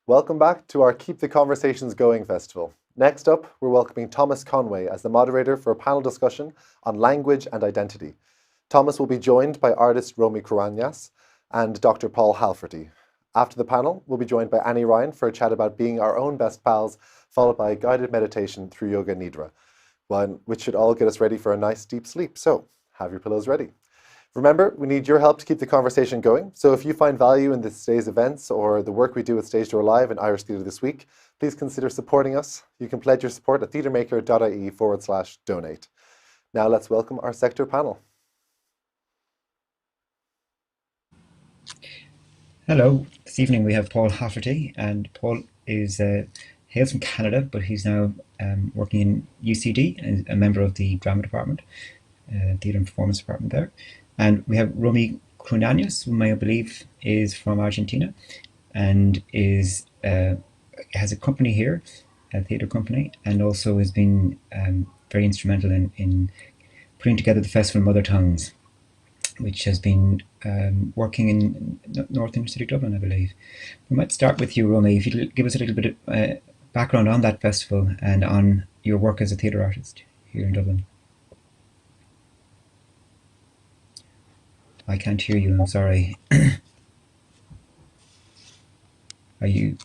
Welcome back to our Keep the Conversations Going festival. Next up, we're welcoming Thomas Conway as the moderator for a panel discussion on language and identity. Thomas will be joined by artist Romy Krouanias and Dr. Paul Halferty. After the panel, we'll be joined by Annie Ryan for a chat about being our own best pals, followed by a guided meditation through Yoga Nidra, which should all get us ready for a nice deep sleep. So have your pillows ready. Remember, we need your help to keep the conversation going. So if you find value in this day's events or the work we do with Stage Door Live and Irish Theatre this week, please consider supporting us. You can pledge your support at TheatreMaker.ie/donate. Now let's welcome our sector panel. Hello, this evening we have Paul Halferty, and Paul is hails from Canada, but he's now working in UCD and a member of the drama department, theatre and performance department there. And we have Romy Krouanias, whom I believe is from Argentina, and is has a company here, a theatre company, and also has been very instrumental in putting together the Festival of Mother Tongues, which has been working in North Inner City Dublin, I believe. We might start with you, Romy, if you'd give us a little bit of background on that festival and on your work as a theatre artist here in Dublin. I can't hear you, I'm sorry. Are you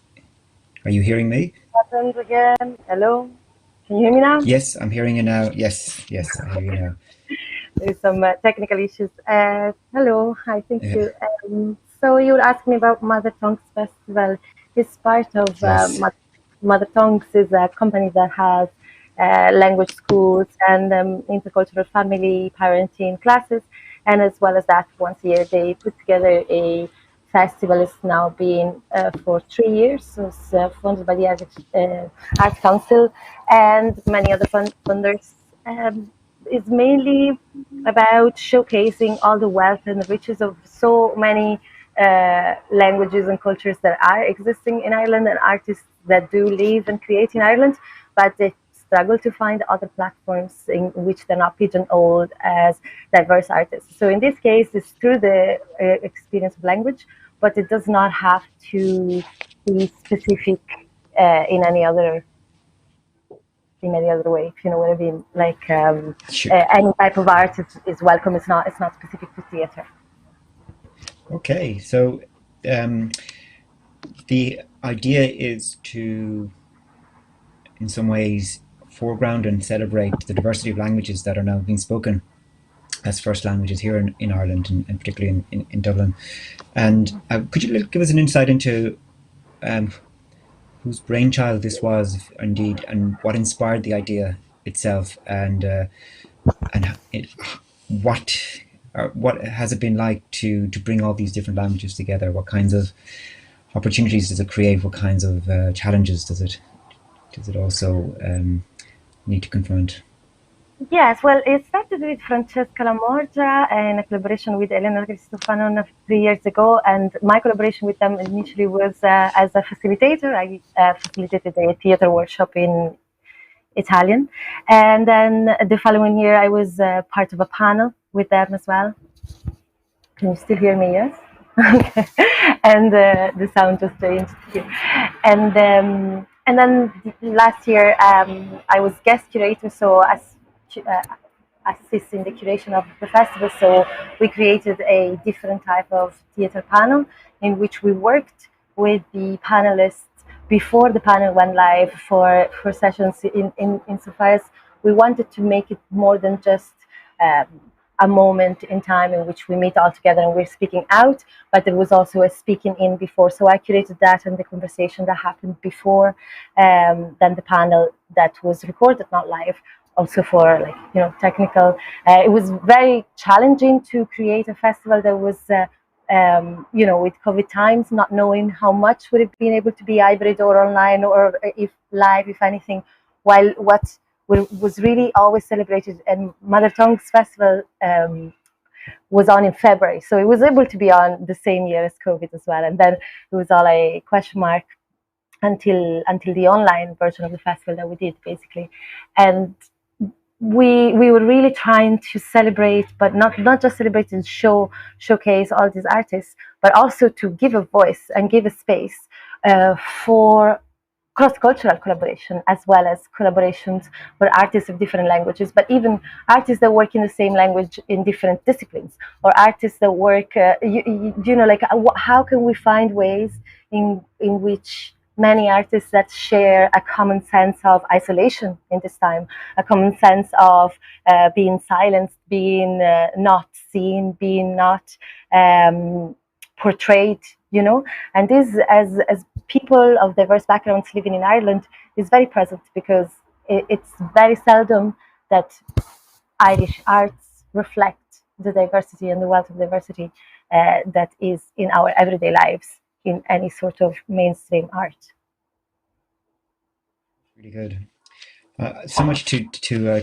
hearing me? Happens again. Hello? Can you hear me now? Yes, I'm hearing you now. Yes, I hear you now. There's some technical issues. Hello, hi, thank Yeah. you. So you were asking me about Mother Tongues Festival. It's part of Yes. Mother Tongues is a company that has language schools and intercultural family parenting classes, and as well as that, once a year they put together a festival. It's now been for 3 years. So it's funded by the Arts Council and many other funders. Is mainly about showcasing all the wealth and the riches of so many languages and cultures that are existing in Ireland, and artists that do live and create in Ireland, but they struggle to find other platforms in which they're not pigeonholed as diverse artists. So in this case, it's through the experience of language, but it does not have to be specific in any other way, if you know what I mean. Like Sure. any type of art is welcome. It's not specific to theatre. Okay. So um, the idea is to, in some ways, foreground and celebrate the diversity of languages that are now being spoken as first languages here in Ireland, and particularly in Dublin. And could you give us an insight into um, whose brainchild this was, indeed, and what inspired the idea itself, and what what has it been like to bring all these different languages together? What kinds of opportunities does it create? What kinds of challenges does it also need to confront? Yes, well, it started with Francesca Lamorgia in a collaboration with Elena Cristofano 3 years ago, and my collaboration with them initially was as a facilitator. I facilitated a theater workshop in Italian, and then the following year I was part of a panel with them as well. Can you still hear me? Yes. Okay. And the sound just changed here. And then last year I was guest curator, so assist in the curation of the festival. So we created a different type of theater panel in which we worked with the panelists before the panel went live for sessions insofar as we wanted to make it more than just um, a moment in time in which we meet all together and we're speaking out, but there was also a speaking in before. So I curated that and the conversation that happened before, then the panel that was recorded, not live, also for technical. It was very challenging to create a festival that was. With COVID times, not knowing how much would it been able to be hybrid or online or if live, if anything, while what was really always celebrated and Mother Tongue's Festival was on in February. So it was able to be on the same year as COVID as well. And then it was all a question mark until the online version of the festival that we did, basically. And we were really trying to celebrate, but not just celebrate and showcase all these artists, but also to give a voice and give a space for cross-cultural collaboration, as well as collaborations for artists of different languages, but even artists that work in the same language in different disciplines, or artists that work how can we find ways in which many artists that share a common sense of isolation in this time, a common sense of being silenced, being not seen, being not portrayed, and this, as people of diverse backgrounds living in Ireland, is very present because it's very seldom that Irish arts reflect the diversity and the wealth of diversity that is in our everyday lives in any sort of mainstream art. Really good. So much to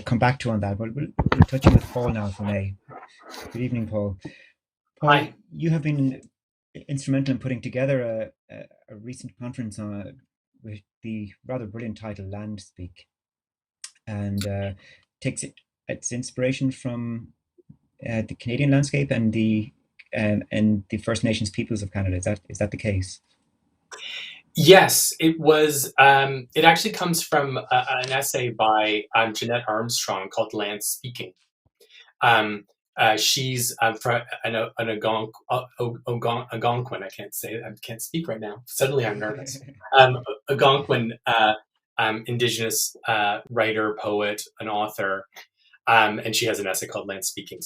come back to on that, but we'll touch in with Paul now, if I may. Good evening, Paul. Paul, Hi. You have been instrumental in putting together a recent conference with the rather brilliant title Land Speak, and takes its inspiration from the Canadian landscape and the First Nations peoples of Canada. Is that the case? Yes, it was. It actually comes from an essay by Jeanette Armstrong called Land Speaking. She's from an Algonquin. I can't speak right now. Suddenly I'm nervous. Algonquin Indigenous writer, poet, an author. And she has an essay called Land Speaking,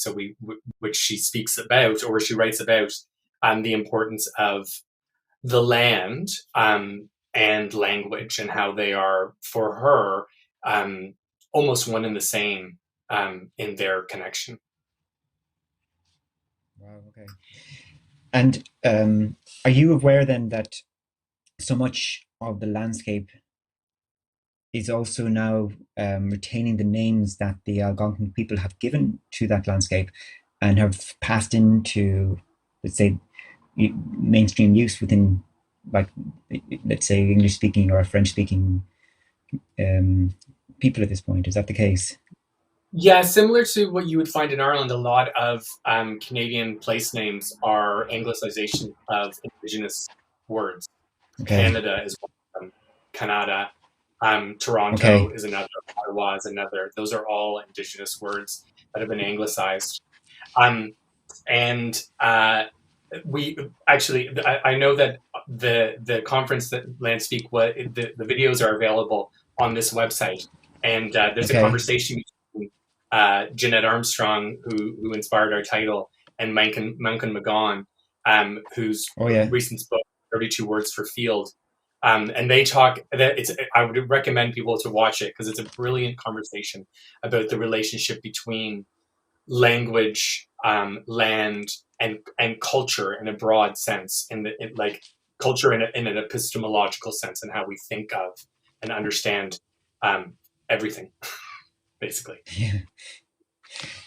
which she speaks about, or she writes about, the importance of the land and language, and how they are, for her, almost one and the same in their connection. Wow, okay. And are you aware then that so much of the landscape is also now retaining the names that the Algonquin people have given to that landscape and have passed into, let's say, mainstream use within, like, let's say, English speaking or French speaking people at this point? Is that the case? Yeah, similar to what you would find in Ireland, a lot of Canadian place names are anglicization of Indigenous words. Okay. Canada is one of them. Canada. Toronto Okay. is another. Ottawa is another. Those are all Indigenous words that have been anglicized. And we actually, I know that the conference that Land Speak, the videos are available on this website, and there's a conversation between Jeanette Armstrong, who inspired our title, and Mankin McGaughan, whose recent book, 32 Words for Field. And they talk that I would recommend people to watch it because it's a brilliant conversation about the relationship between language, land, and culture in a broad sense, like culture in an epistemological sense, and how we think of and understand everything, basically. Yeah.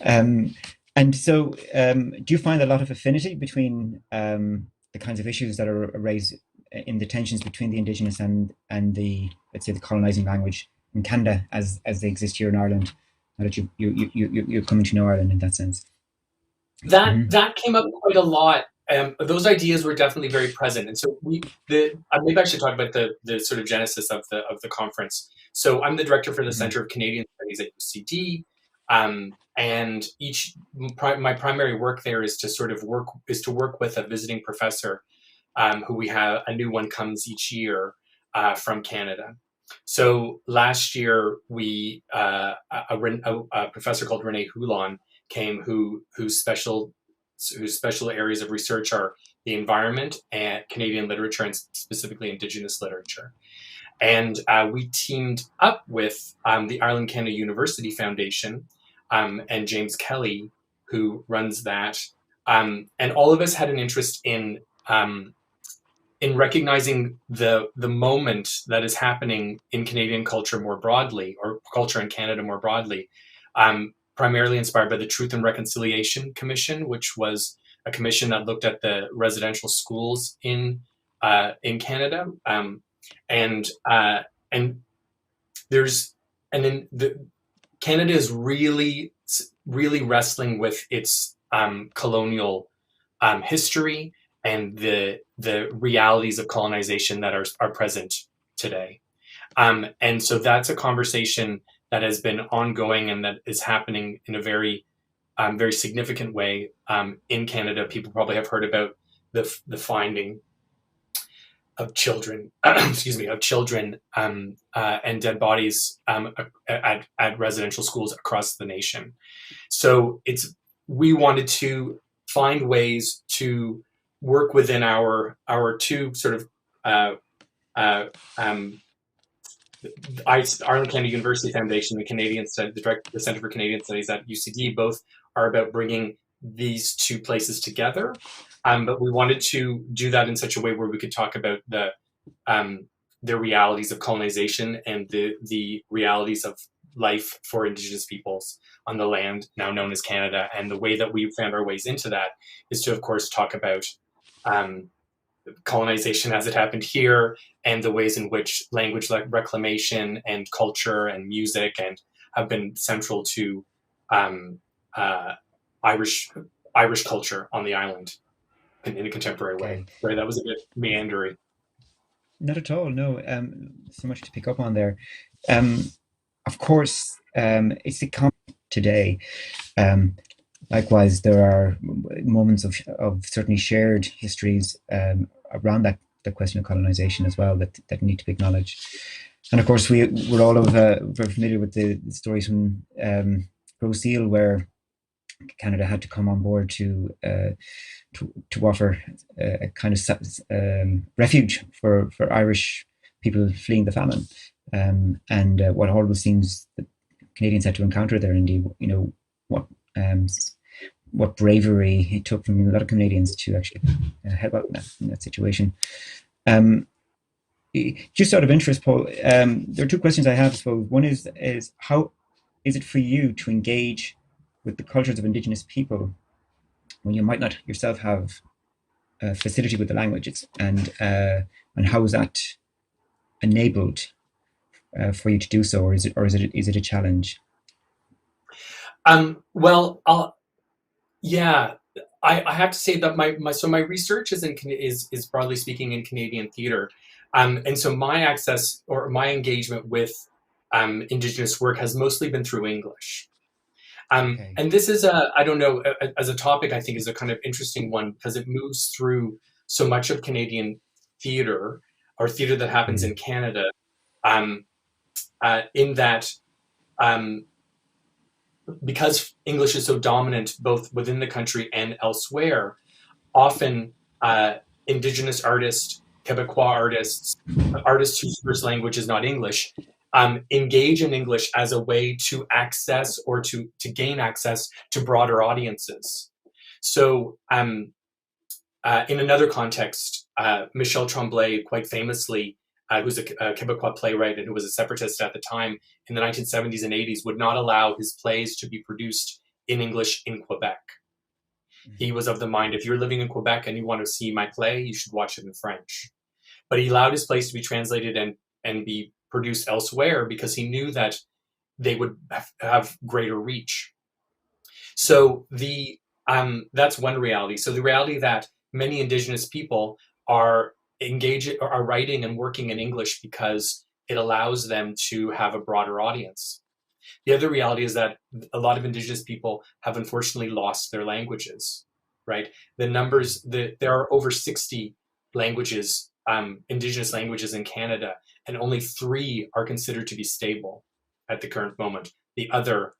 And so, do you find a lot of affinity between the kinds of issues that are raised in the tensions between the Indigenous and the, let's say, the colonizing language in Canada as they exist here in Ireland, now that you're coming to know Ireland in that sense? That came up quite a lot. Those ideas were definitely very present, and so maybe I should talk about the sort of genesis of the conference. So I'm the director for the Center of Canadian Studies at UCD, and my primary work there is to work with a visiting professor, who we have a new one comes each year from Canada. So last year we a professor called Renee Houlon came, whose special areas of research are the environment and Canadian literature, and specifically Indigenous literature. And we teamed up with the Ireland Canada University Foundation and James Kelly, who runs that. And all of us had an interest in recognizing the moment that is happening in Canadian culture more broadly, or culture in Canada more broadly, primarily inspired by the Truth and Reconciliation Commission, which was a commission that looked at the residential schools in Canada, and Canada is really wrestling with its colonial history and the realities of colonization that are present today. And so that's a conversation that has been ongoing and that is happening in a very significant way in Canada. People probably have heard about the finding of children, and dead bodies at residential schools across the nation. So we wanted to find ways to work within our two sort of Ireland Canada University Foundation, the Centre for Canadian Studies at UCD, both are about bringing these two places together. But we wanted to do that in such a way where we could talk about the realities of colonization and the realities of life for Indigenous peoples on the land now known as Canada. And the way that we found our ways into that is to, of course, talk about colonization as it happened here, and the ways in which language reclamation and culture and music have been central to Irish culture on the island in a contemporary way. Sorry, that was a bit meandering. Not at all. No, so much to pick up on there. Of course, it's the concept today. Likewise, there are moments of certainly shared histories around the question of colonization as well that need to be acknowledged. And of course, we're all very familiar with the stories from Seal, where Canada had to come on board to offer a kind of refuge for Irish people fleeing the famine, and what horrible scenes that Canadians had to encounter there. Indeed, what bravery it took from a lot of Canadians to actually help out in that situation. Just out of interest, Paul, there are two questions I have. So one is how is it for you to engage with the cultures of Indigenous people when you might not yourself have facility with the languages, and how is that enabled for you to do so, or is it a challenge? Well, yeah, I have to say that my research is broadly speaking in Canadian theatre, and so my access or my engagement with Indigenous work has mostly been through English. Okay. And this is I don't know, as a topic, I think is a kind of interesting one because it moves through so much of Canadian theatre or theatre that happens in Canada, in that because English is so dominant both within the country and elsewhere, often Indigenous artists, Quebecois artists whose first language is not English, engage in English as a way to access or to gain access to broader audiences. So in another context, Michel Tremblay, quite famously, who's a Quebecois playwright and who was a separatist at the time in the 1970s and 80s, would not allow his plays to be produced in English in Quebec. He was of the mind, if you're living in Quebec and you want to see my play, you should watch it in French. But he allowed his plays to be translated and be produced elsewhere because he knew that they would have greater reach. So that's one reality. So the reality that many Indigenous people are writing and working in English because it allows them to have a broader audience. The other reality is that a lot of Indigenous people have unfortunately lost their languages, right? There are over 60 languages, Indigenous languages in Canada, and only 3 are considered to be stable at the current moment. The other,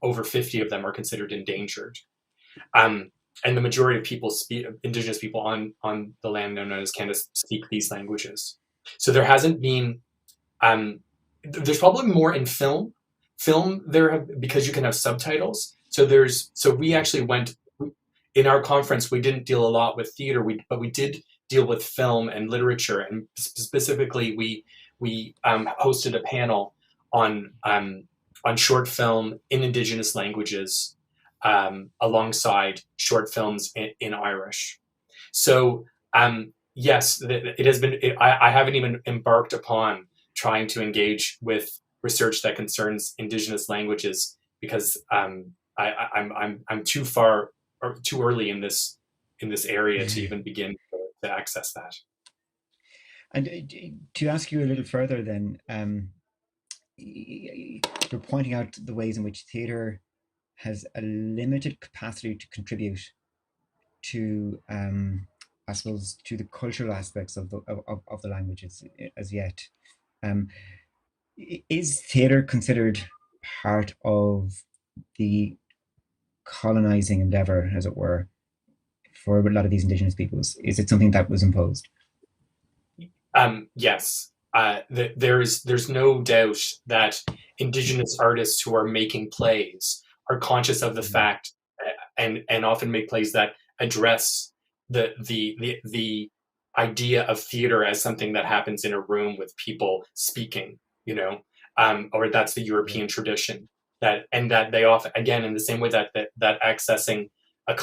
over 50 of them are considered endangered. And the majority of people Indigenous people on the land known as Canada speak these languages. So there hasn't been, there's probably more in film. Because you can have subtitles. So we actually went, in our conference, we didn't deal a lot with theater, but we did deal with film and literature. And specifically, we hosted a panel on short film in Indigenous languages, alongside short films in Irish. So yes, it has been. I haven't even embarked upon trying to engage with research that concerns Indigenous languages because I'm too far or too early in this area to even begin to access that. And to ask you a little further, then, you're pointing out the ways in which theatre has a limited capacity to contribute to, I suppose, to the cultural aspects of the languages as yet. Is theatre considered part of the colonizing endeavor, as it were, for a lot of these Indigenous peoples? Is it something that was imposed? Yes. There's no doubt that Indigenous artists who are making plays are conscious of the fact, and often make plays that address the idea of theater as something that happens in a room with people speaking, or that's the European tradition. That they often, again, in the same way that accessing a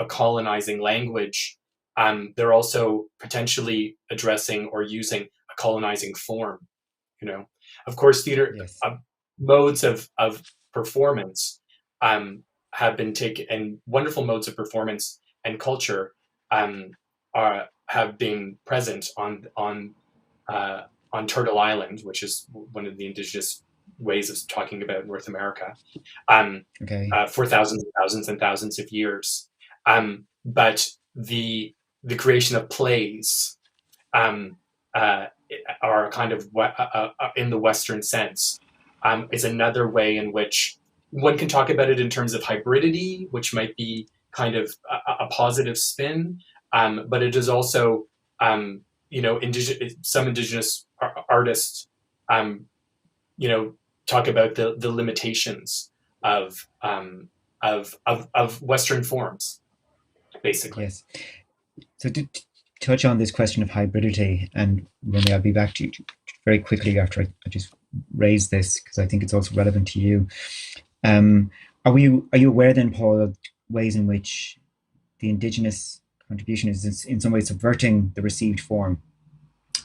colonizing language, they're also potentially addressing or using a colonizing form. Of course, theater modes of performance have been taken, and wonderful modes of performance and culture have been present on Turtle Island, which is one of the Indigenous ways of talking about North America, for thousands and thousands of years. But the creation of plays are kind of in the Western sense, is another way in which one can talk about it in terms of hybridity, which might be kind of a positive spin, but it is also, some Indigenous artists, talk about the limitations of Western forms, basically. Yes. So to touch on this question of hybridity, and Romy, I'll be back to you very quickly after I just raise this, because I think it's also relevant to you. Are you aware then, Paul, of ways in which the Indigenous contribution is in some way subverting the received form,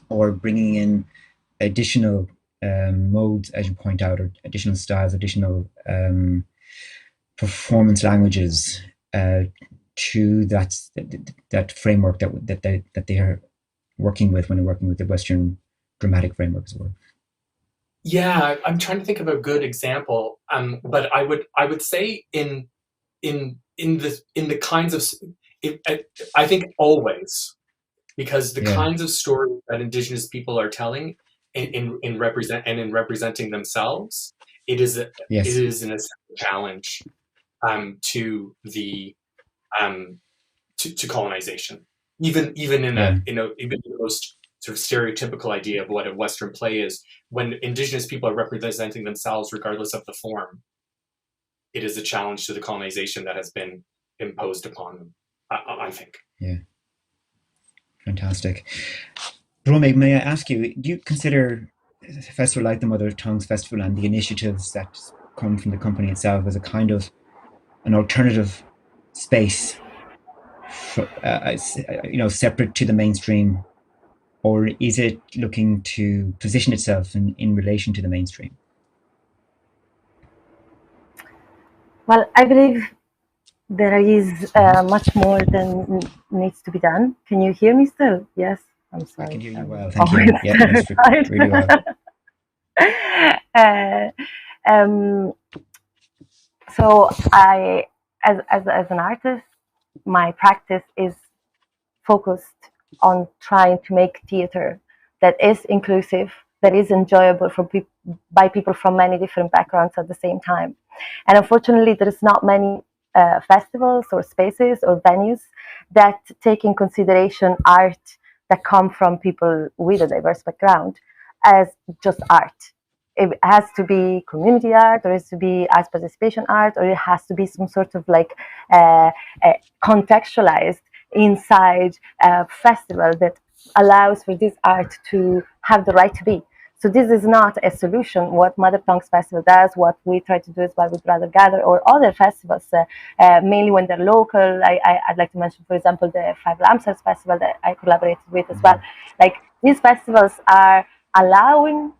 or bringing in additional modes, as you point out, or additional styles, additional performance languages to that framework that they are working with when they're working with the Western dramatic framework as well? Yeah, I'm trying to think of a good example, but I would say in the kinds of, I think always, because the kinds of stories that Indigenous people are telling in representing themselves, it is an essential challenge to the to colonization. Even in the most sort of stereotypical idea of what a Western play is, when Indigenous people are representing themselves, regardless of the form, it is a challenge to the colonization that has been imposed upon them, I think. Yeah. Fantastic. Romy, may I ask you, do you consider a festival like the Mother Tongues Festival and the initiatives that come from the company itself as a kind of an alternative space, for, separate to the mainstream, or is it looking to position itself in relation to the mainstream? Well, I believe there is much more than needs to be done. Can you hear me still? Yes? I'm sorry. I can hear you well, thank you. Yeah, that's really well. So I, as an artist, my practice is focused on trying to make theater that is inclusive, that is enjoyable by people from many different backgrounds at the same time. And unfortunately, there is not many festivals or spaces or venues that take in consideration art that come from people with a diverse background as just art. It has to be community art, or it has to be arts participation art, or it has to be some sort of like contextualized inside a festival that allows for this art to have the right to be. So this is not a solution. What Mother Tongues Festival does, what we try to do as well with Brother Gather or other festivals, mainly when they're local. I'd like to mention, for example, the Five Lampsers Festival that I collaborated with as well. Like, these festivals are allowing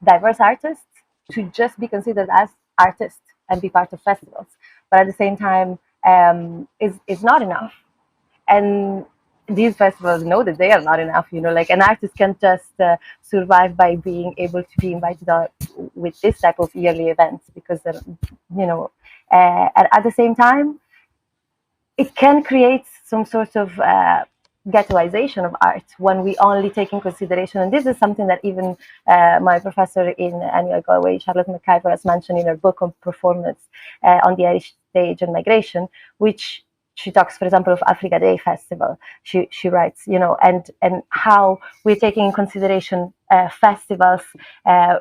diverse artists to just be considered as artists and be part of festivals. But at the same time, is not enough. And these festivals know that they are not enough. Like, an artist can't just survive by being able to be invited out with this type of yearly events, because and at the same time, it can create some sort of ghettoization of art when we only take in consideration, and this is something that even my professor in Annual Galway, Charlotte McIver, has mentioned in her book on performance on the Irish stage and migration, which she talks, for example, of Africa Day Festival. She writes, and how we're taking in consideration festivals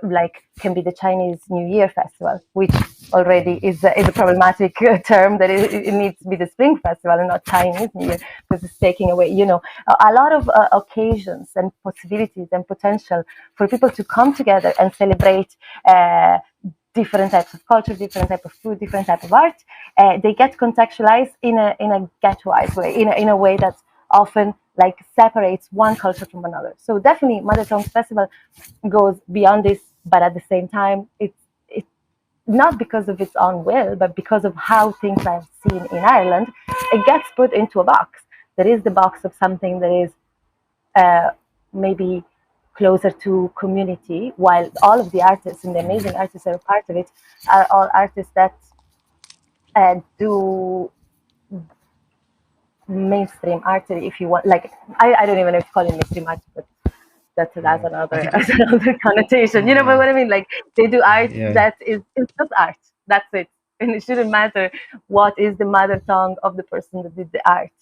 like can be the Chinese New Year Festival, which already is a problematic term, that it needs to be the Spring Festival and not Chinese New Year, because it's taking away, a lot of occasions and possibilities and potential for people to come together and celebrate different types of culture, different type of food, different type of art. They get contextualized in a ghettoized way, in a way that's often like separates one culture from another. So definitely Mother Tongues Festival goes beyond this, but at the same time, it's not because of its own will, but because of how things are seen in Ireland. It gets put into a box. There is the box of something that is maybe closer to community, while all of the artists and the amazing artists that are part of it are all artists that do mainstream art, if you want. Like, I don't even know if to call it mainstream art, but that it has another think has another connotation. You know what I mean? Like they do art that is it's just art. That's it, and it shouldn't matter what is the mother tongue of the person that did the art.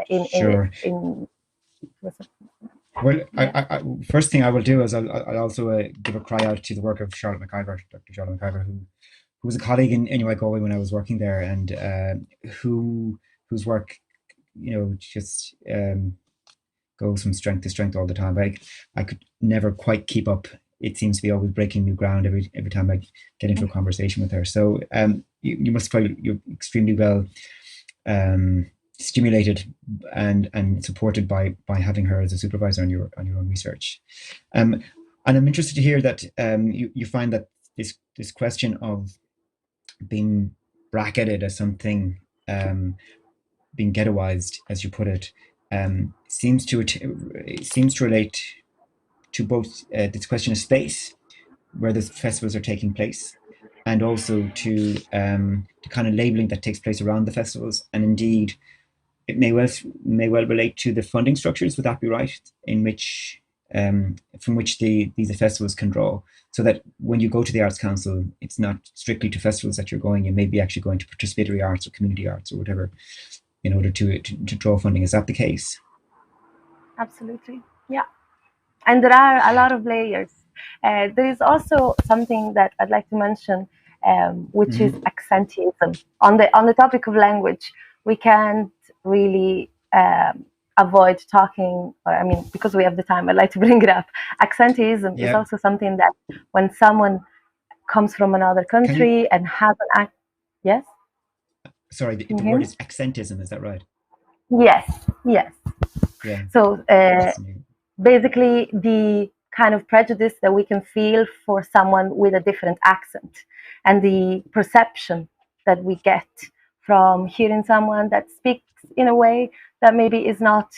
In Well, I, first thing I will do is I'll also give a cry out to the work of Charlotte McIver, Dr. Charlotte McIver, who was a colleague in UI Galway when I was working there, and whose work, just goes from strength to strength all the time. I could never quite keep up. It seems to be always breaking new ground every time I get into a conversation with her. So you must find you're extremely well stimulated and supported by having her as a supervisor on your own research. And I'm interested to hear that you find that this question of being bracketed as something, being ghettoized, as you put it, seems to relate to both this question of space, where the festivals are taking place, and also to the kind of labeling that takes place around the festivals, and indeed it may well relate to the funding structures. Would that be right? In which from which these festivals can draw, so that when you go to the Arts Council, it's not strictly to festivals that you're going. You may be actually going to participatory arts or community arts or whatever, in order to draw funding. Is that the case? Absolutely, yeah. And there are a lot of layers. There is also something that I'd like to mention, which is accentism. On the topic of language, we can't really avoid talking, because we have the time, I'd like to bring it up. Accentism is also something that when someone comes from another country and has an accent. Yes? Sorry, the word is accentism, is that right? Yes. Yeah. So basically the kind of prejudice that we can feel for someone with a different accent, and the perception that we get from hearing someone that speaks in a way that maybe is not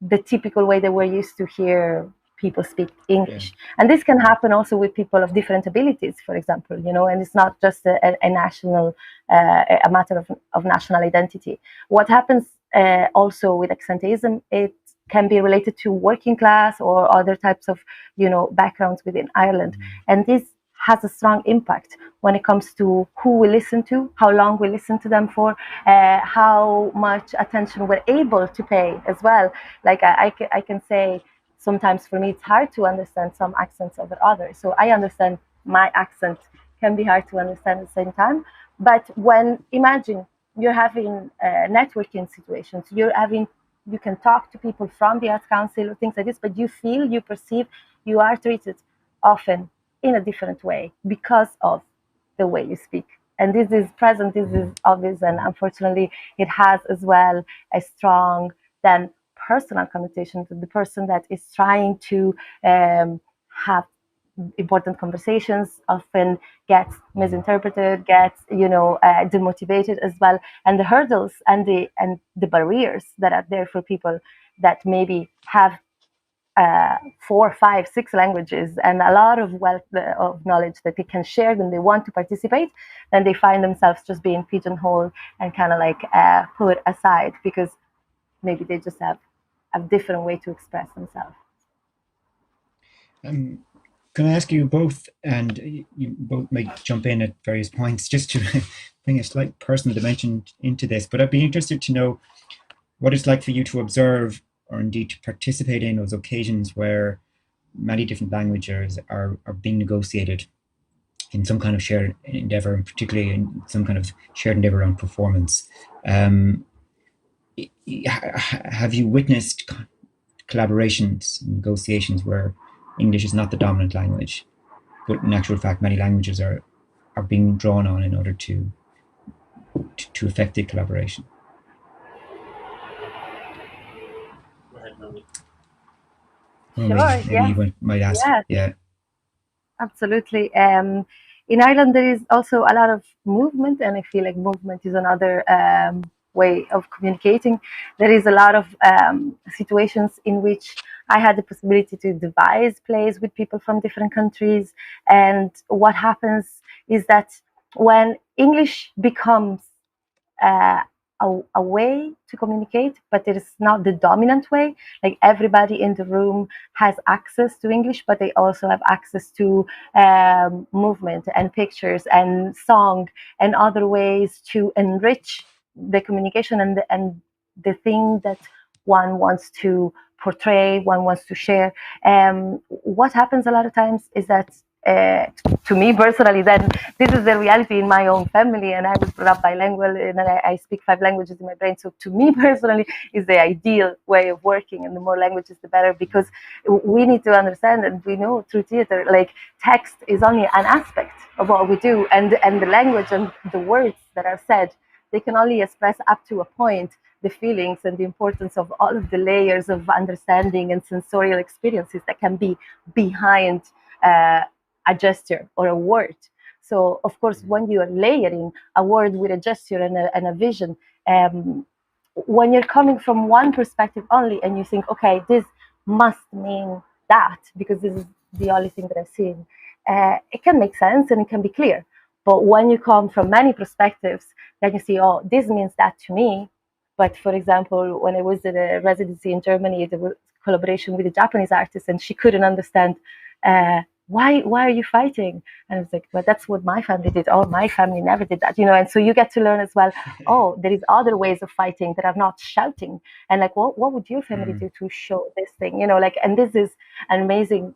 the typical way that we're used to hear people speak English. And this can happen also with people of different abilities, for example, and it's not just a national, a matter of national identity. What happens also with accentism, it can be related to working class or other types of, backgrounds within Ireland. And this has a strong impact when it comes to who we listen to, how long we listen to them for, how much attention we're able to pay as well. Like I can say, sometimes for me it's hard to understand some accents over others. So I understand my accent can be hard to understand at the same time. But imagine you're having networking situations, you can talk to people from the Arts Council or things like this, but you perceive you are treated often in a different way because of the way you speak. And this is present, this is obvious, and unfortunately it has as well a strong then personal connotation to the person that is trying to have important conversations, often gets misinterpreted, gets demotivated as well, and the hurdles and the barriers that are there for people that maybe have 4, 5, 6 languages and a lot of wealth of knowledge that they can share when they want to participate, then they find themselves just being pigeonholed and kind of like put aside because maybe they just have a different way to express themselves. Can I ask you both, and you both may jump in at various points, just to bring a slight personal dimension into this, but I'd be interested to know what it's like for you to observe or indeed to participate in those occasions where many different languages are being negotiated in some kind of shared endeavor, and particularly in some kind of shared endeavor on performance. Have you witnessed collaborations, negotiations where English is not the dominant language, but in actual fact many languages are being drawn on in order to effect the collaboration? Sure, maybe you might ask. Yeah. Absolutely. In Ireland, there is also a lot of movement, and I feel like movement is another way of communicating. There is a lot of situations in which I had the possibility to devise plays with people from different countries. And what happens is that when English becomes a way to communicate, but it is not the dominant way. Like everybody in the room has access to English, but they also have access to movement and pictures and song and other ways to enrich the communication and the thing that one wants to portray, one wants to share. What happens a lot of times is that to me personally, then this is the reality in my own family, and I was brought up bilingual, and I speak 5 languages in my brain. So to me personally, is the ideal way of working, and the more languages, the better, because we need to understand, and we know through theater, like text is only an aspect of what we do, and the language and the words that are said, they can only express up to a point the feelings and the importance of all of the layers of understanding and sensorial experiences that can be behind a gesture or a word. So, of course, when you are layering a word with a gesture and a vision, when you're coming from one perspective only and you think, okay, this must mean that because this is the only thing that I've seen, it can make sense and it can be clear. But when you come from many perspectives, then you see, oh, this means that to me. But for example, when I was at a residency in Germany, there was collaboration with a Japanese artist, and she couldn't understand why are you fighting? And I was like, well, that's what my family did. Oh, my family never did that, And so you get to learn as well. Oh, there is other ways of fighting that are not shouting. And like, what would your family do to show this thing? And this is an amazing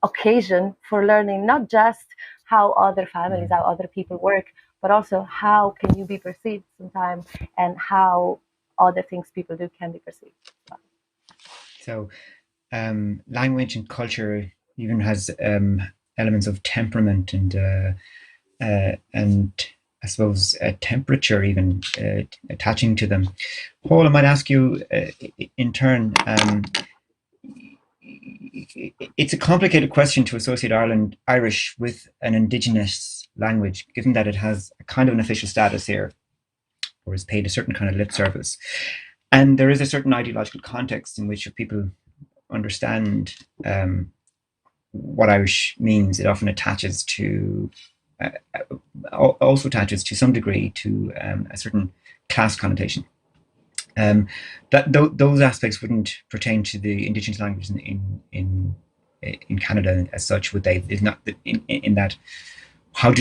occasion for learning not just how other families, how other people work, but also how can you be perceived sometimes, and how other things people do can be perceived. So language and culture even has elements of temperament and I suppose temperature even attaching to them. Paul, I might ask you in turn. It's a complicated question to associate Irish with an Indigenous language, given that it has a kind of an official status here, or is paid a certain kind of lip service. And there is a certain ideological context in which if people understand what Irish means, it often attaches to, also attaches to some degree to a certain class connotation. Those aspects wouldn't pertain to the Indigenous languages in Canada as such, would they? Is not in that. How are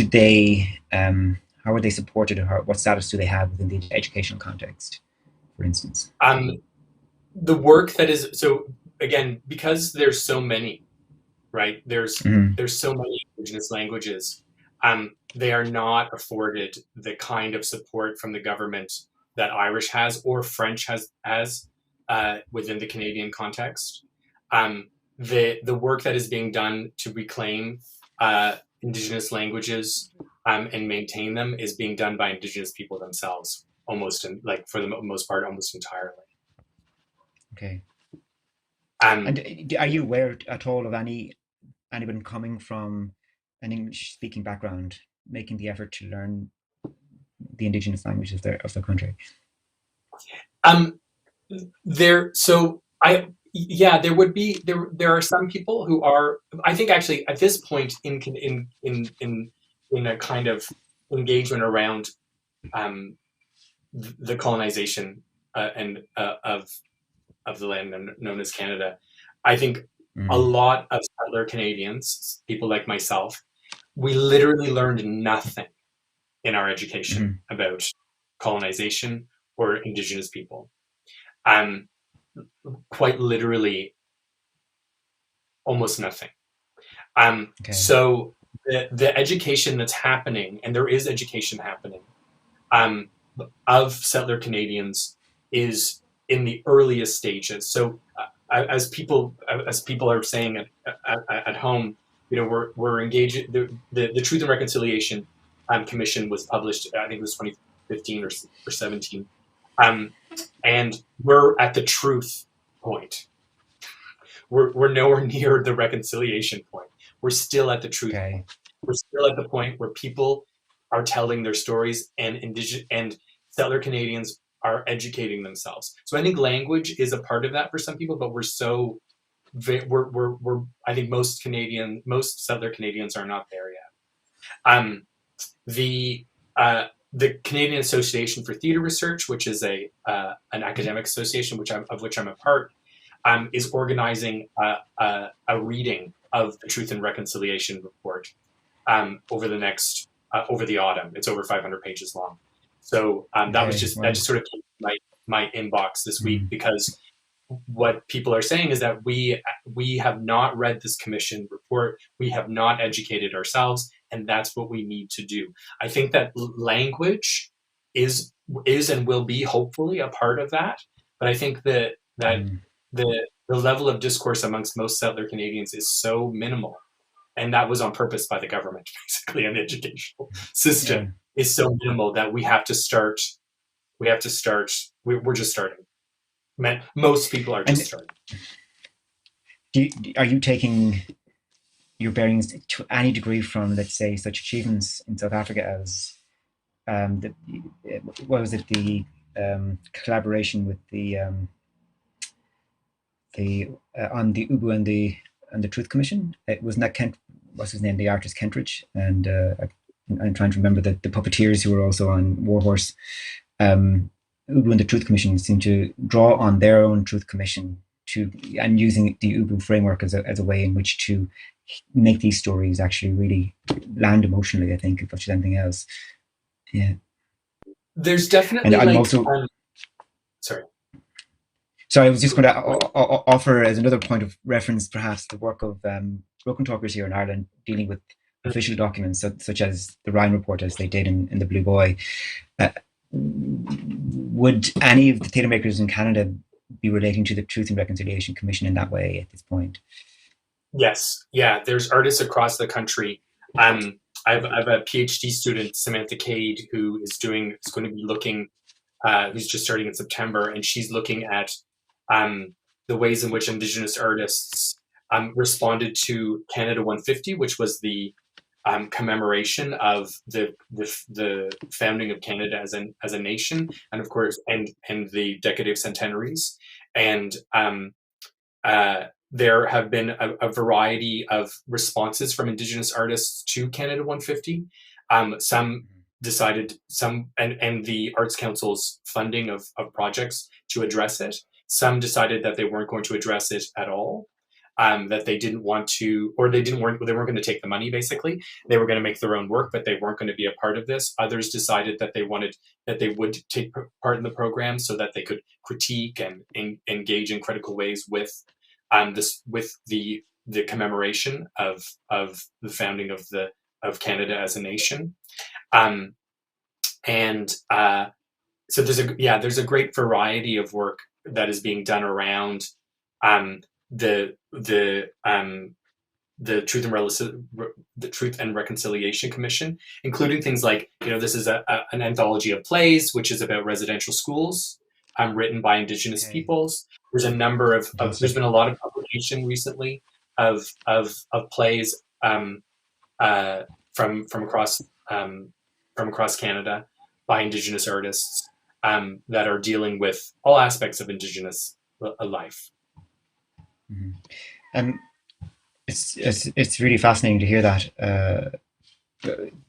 they supported, or what status do they have within the educational context, for instance? The work that is, so again, because there's so many, right? There's so many Indigenous languages. They are not afforded the kind of support from the government that Irish has or French has within the Canadian context. The work that is being done to reclaim Indigenous languages and maintain them is being done by Indigenous people themselves, almost, for the most part, almost entirely. Okay. And are you aware at all of anyone coming from an English-speaking background making the effort to learn the Indigenous language of their country? There would be there are some people who are, I think, actually at this point in a kind of engagement around the colonization and of the land known as Canada. I think a lot of settler Canadians, people like myself, we literally learned nothing in our education about colonization or Indigenous people. Quite literally, almost nothing. So the education that's happening, and there is education happening, of settler Canadians is in the earliest stages. So as people are saying at home, we're engaged. The Truth and Reconciliation Commission was published, I think it was 2015 or 17, and we're at the truth point. We're nowhere near the reconciliation point. We're still at the truth point. We're still at the point where people are telling their stories, and Indigenous and settler Canadians are educating themselves. So I think language is a part of that for some people, but I think most settler Canadians are not there yet. the Canadian Association for Theatre Research, which is an academic association of which I'm a part, is organizing a reading of the Truth and Reconciliation report over the autumn. It's over 500 pages long. So that just sort of came to my inbox this week, because what people are saying is that we have not read this commission report. We have not educated ourselves, and that's what we need to do. I think that language is and will be hopefully a part of that. But I think that the level of discourse amongst most settler Canadians is so minimal, and that was on purpose by the government, basically, and the educational system is so minimal that we have to start. We're just starting. Most people are just starting. Are you taking your bearings to any degree from, let's say, such achievements in South Africa as the collaboration with the on the UBU and the Truth Commission? Wasn't that Kent? What's his name? The artist Kentridge, and I'm trying to remember the puppeteers who were also on Warhorse. UBU and the Truth Commission seem to draw on their own Truth Commission and using the UBU framework as a way in which to make these stories actually really land emotionally, I think, if much as anything else. Yeah. There's definitely sorry. So I was just going to offer as another point of reference, perhaps, the work of Broken Talkers here in Ireland dealing with official documents such as the Ryan Report, as they did in the Blue Boy. Would any of the theatre makers in Canada be relating to the Truth and Reconciliation Commission in that way at this point? Yes. Yeah. There's artists across the country. I have a PhD student, Samantha Cade, who's going to be looking, who's just starting in September, and she's looking at the ways in which Indigenous artists responded to Canada 150, which was the commemoration of the founding of Canada as a nation, and of course, and the decade of centenaries, and there have been a variety of responses from Indigenous artists to Canada 150. Some decided, and the Arts Council's funding of projects to address it. Some decided that they weren't going to address it at all. That they didn't want to, or they weren't going to take the money. Basically, they were going to make their own work, but they weren't going to be a part of this. Others decided that they would take part in the program so that they could critique and engage in critical ways with the commemoration of the founding of Canada as a nation, so there's a great variety of work that is being done around the Truth and Reconciliation Commission, including things like, this is an anthology of plays, which is about residential schools, written by Indigenous peoples. There's a number of there's been a lot of publication recently of plays from across Canada by Indigenous artists that are dealing with all aspects of Indigenous life. It's really fascinating to hear that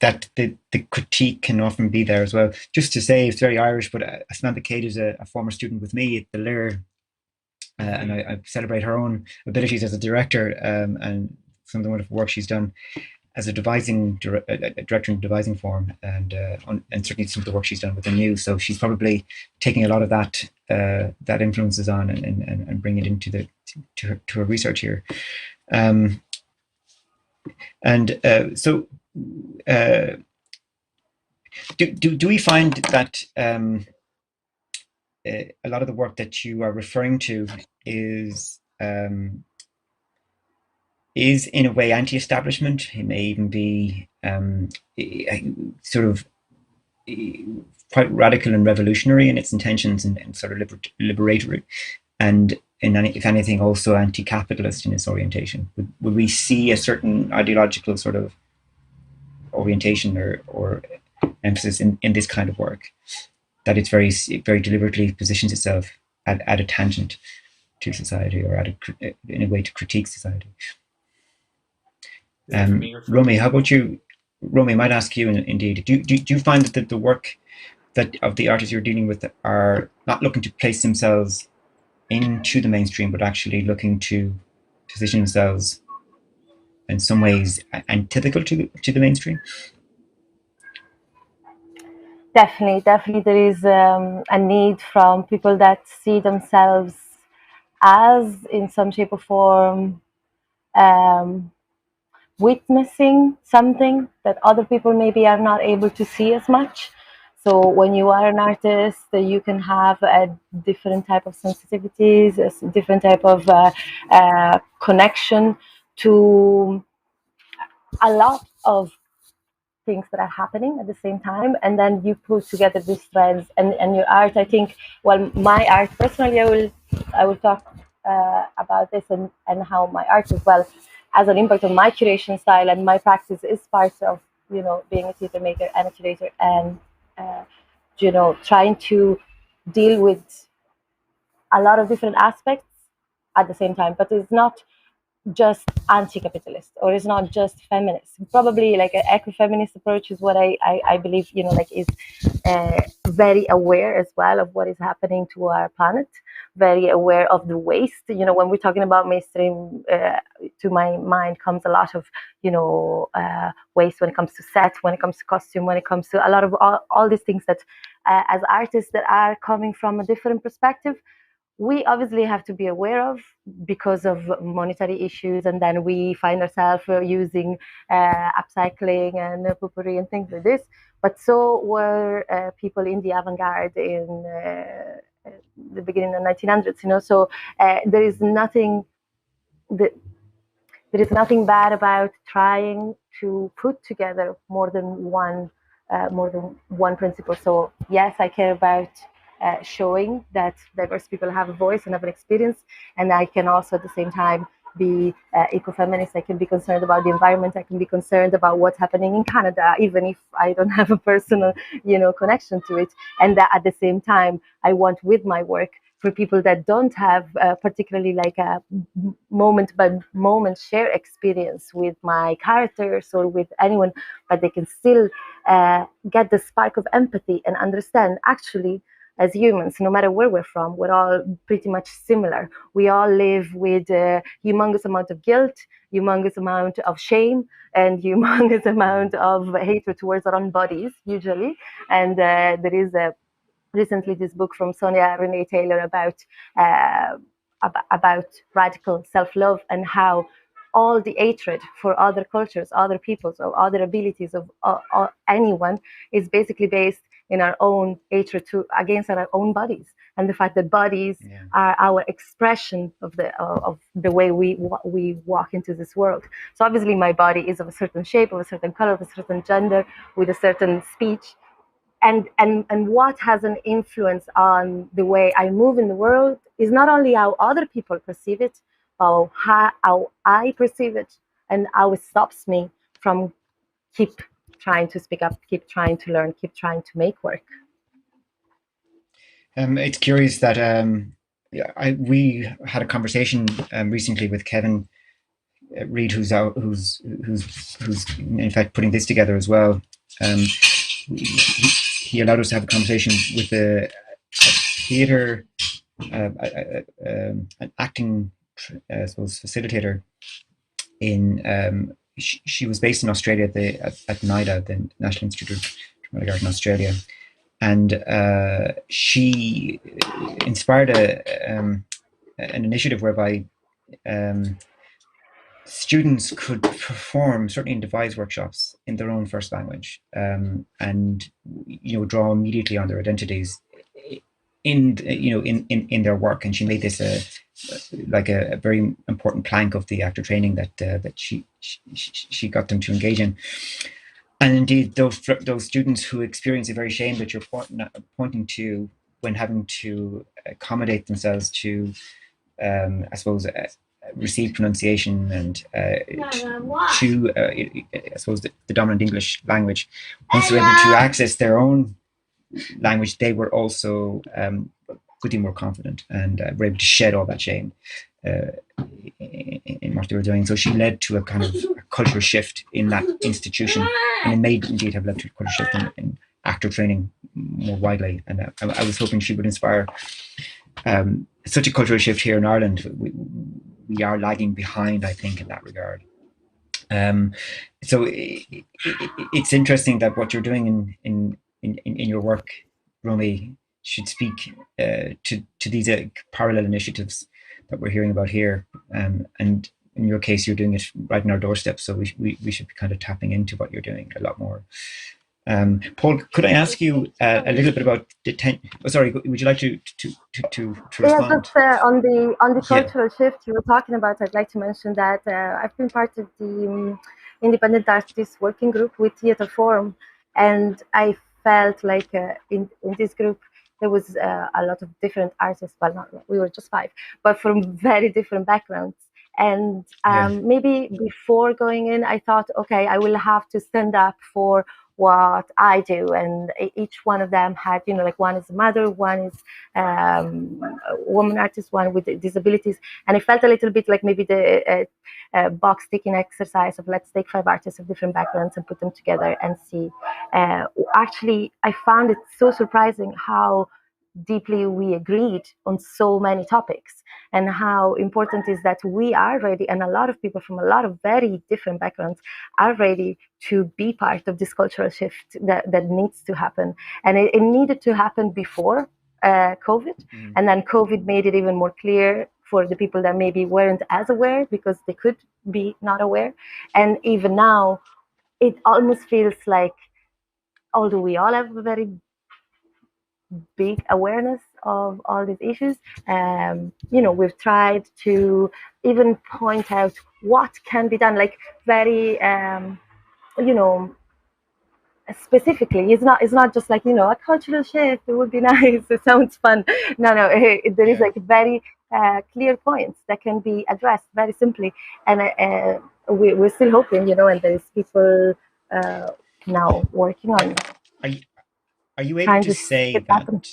that the critique can often be there as well. Just to say, it's very Irish, but Samantha Cade is a former student with me at the Lyre, and I celebrate her own abilities as a director and some of the wonderful work she's done as a devising director in devising form, and certainly some of the work she's done with the news. So she's probably taking a lot of that influences on and bringing it into to her research here. So do we find that a lot of the work that you are referring to is in a way anti-establishment? It may even be sort of quite radical and revolutionary in its intentions and sort of liberatory, and if anything also anti-capitalist in its orientation. Would we see a certain ideological sort of orientation or emphasis in this kind of work, that it's very deliberately positions itself at a tangent to society, or in a way to critique society? Romy, how about you? Romy, I might ask you indeed. Do you find that the work that of the artists you're dealing with are not looking to place themselves into the mainstream, but actually looking to position themselves in some ways antithetical to the mainstream? Definitely, there is a need from people that see themselves as, in some shape or form, witnessing something that other people maybe are not able to see as much. So when you are an artist, you can have a different type of sensitivities, a different type of connection to a lot of things that are happening at the same time, and then you put together these threads and your art. I think, well, my art personally, I will talk about this and how my art as well has an impact on my curation style, and my practice is part of, you know, being a theatre maker and a curator, and you know, trying to deal with a lot of different aspects at the same time. But it's not just anti-capitalist, or it's not just feminist. Probably like an eco-feminist approach is what I believe, you know, like is very aware as well of what is happening to our planet, very aware of the waste. You know, when we're talking about mainstream, to my mind comes a lot of, you know, waste when it comes to set, when it comes to costume, when it comes to a lot of all these things that as artists that are coming from a different perspective, we obviously have to be aware of because of monetary issues, and then we find ourselves using upcycling and potpourri and things like this. But so were people in the avant-garde in the beginning of the 1900s, you know. So there is nothing that there is nothing bad about trying to put together more than one principle. So yes, I care about showing that diverse people have a voice and have an experience, and I can also at the same time be eco-feminist. I can be concerned about the environment. I can be concerned about what's happening in Canada, even if I don't have a personal, you know, connection to it. And that at the same time, I want with my work for people that don't have particularly like a moment by moment share experience with my characters or with anyone, but they can still get the spark of empathy and understand actually, as humans, no matter where we're from, we're all pretty much similar. We all live with a humongous amount of guilt, humongous amount of shame, and humongous amount of hatred towards our own bodies, usually. And there is recently this book from Sonia Renee Taylor about radical self-love, and how all the hatred for other cultures, other peoples, or other abilities of anyone is basically based in our own hatred against our own bodies, and the fact that bodies are our expression of the way we walk into this world. So obviously my body is of a certain shape, of a certain color, of a certain gender, with a certain speech, and what has an influence on the way I move in the world is not only how other people perceive it, but how I perceive it, and how it stops me from keep trying to speak up, keep trying to learn, keep trying to make work. It's curious that we had a conversation recently with Kevin Reid, who's in fact putting this together as well. He allowed us to have a conversation with a theatre, an acting, I suppose, facilitator in. She was based in Australia at NIDA, the National Institute of Dramatic Art in Australia, and she inspired an initiative whereby students could perform, certainly in devised workshops, in their own first language, and draw immediately on their identities in their work. And she made this a very important plank of the actor training that she got them to engage in. And indeed, those students who experience the very shame that you're pointing to when having to accommodate themselves to, I suppose, receive pronunciation and to, I suppose, the dominant English language, once they're able to access their own language, they were also good deal more confident and were able to shed all that shame in what they were doing. So she led to a kind of a cultural shift in that institution, and it may indeed have led to a cultural shift in actor training more widely. And I was hoping she would inspire such a cultural shift here in Ireland. We are lagging behind, I think, in that regard. So it's interesting that what you're doing in your work, Romy, should speak to these parallel initiatives that we're hearing about here. And in your case, you're doing it right on our doorstep. So we should be kind of tapping into what you're doing a lot more. Paul, could I ask you a little bit about sorry, would you like to respond? Yeah, just on the cultural shift you were talking about, I'd like to mention that I've been part of the Independent Artists Working Group with Theatre Forum, and I felt like in this group there was a lot of different artists. Well, we were just 5, but from very different backgrounds. And maybe before going in, I thought, okay, I will have to stand up for what I do, and each one of them had, like one is a mother, one is a woman artist, one with disabilities, and it felt a little bit like maybe the box ticking exercise of let's take 5 artists of different backgrounds and put them together and see. Actually, I found it so surprising how deeply we agreed on so many topics, and how important is that we are ready, and a lot of people from a lot of very different backgrounds are ready to be part of this cultural shift that needs to happen. And it needed to happen before COVID, and then COVID made it even more clear for the people that maybe weren't as aware, because they could be not aware. And even now, it almost feels like, although we all have a very big awareness of all these issues, we've tried to even point out what can be done, like very specifically. It's not just like, a cultural shift, it would be nice, it sounds fun. No, there is like very clear points that can be addressed very simply, and we're still hoping, and there is people now working on. Are you able to say that?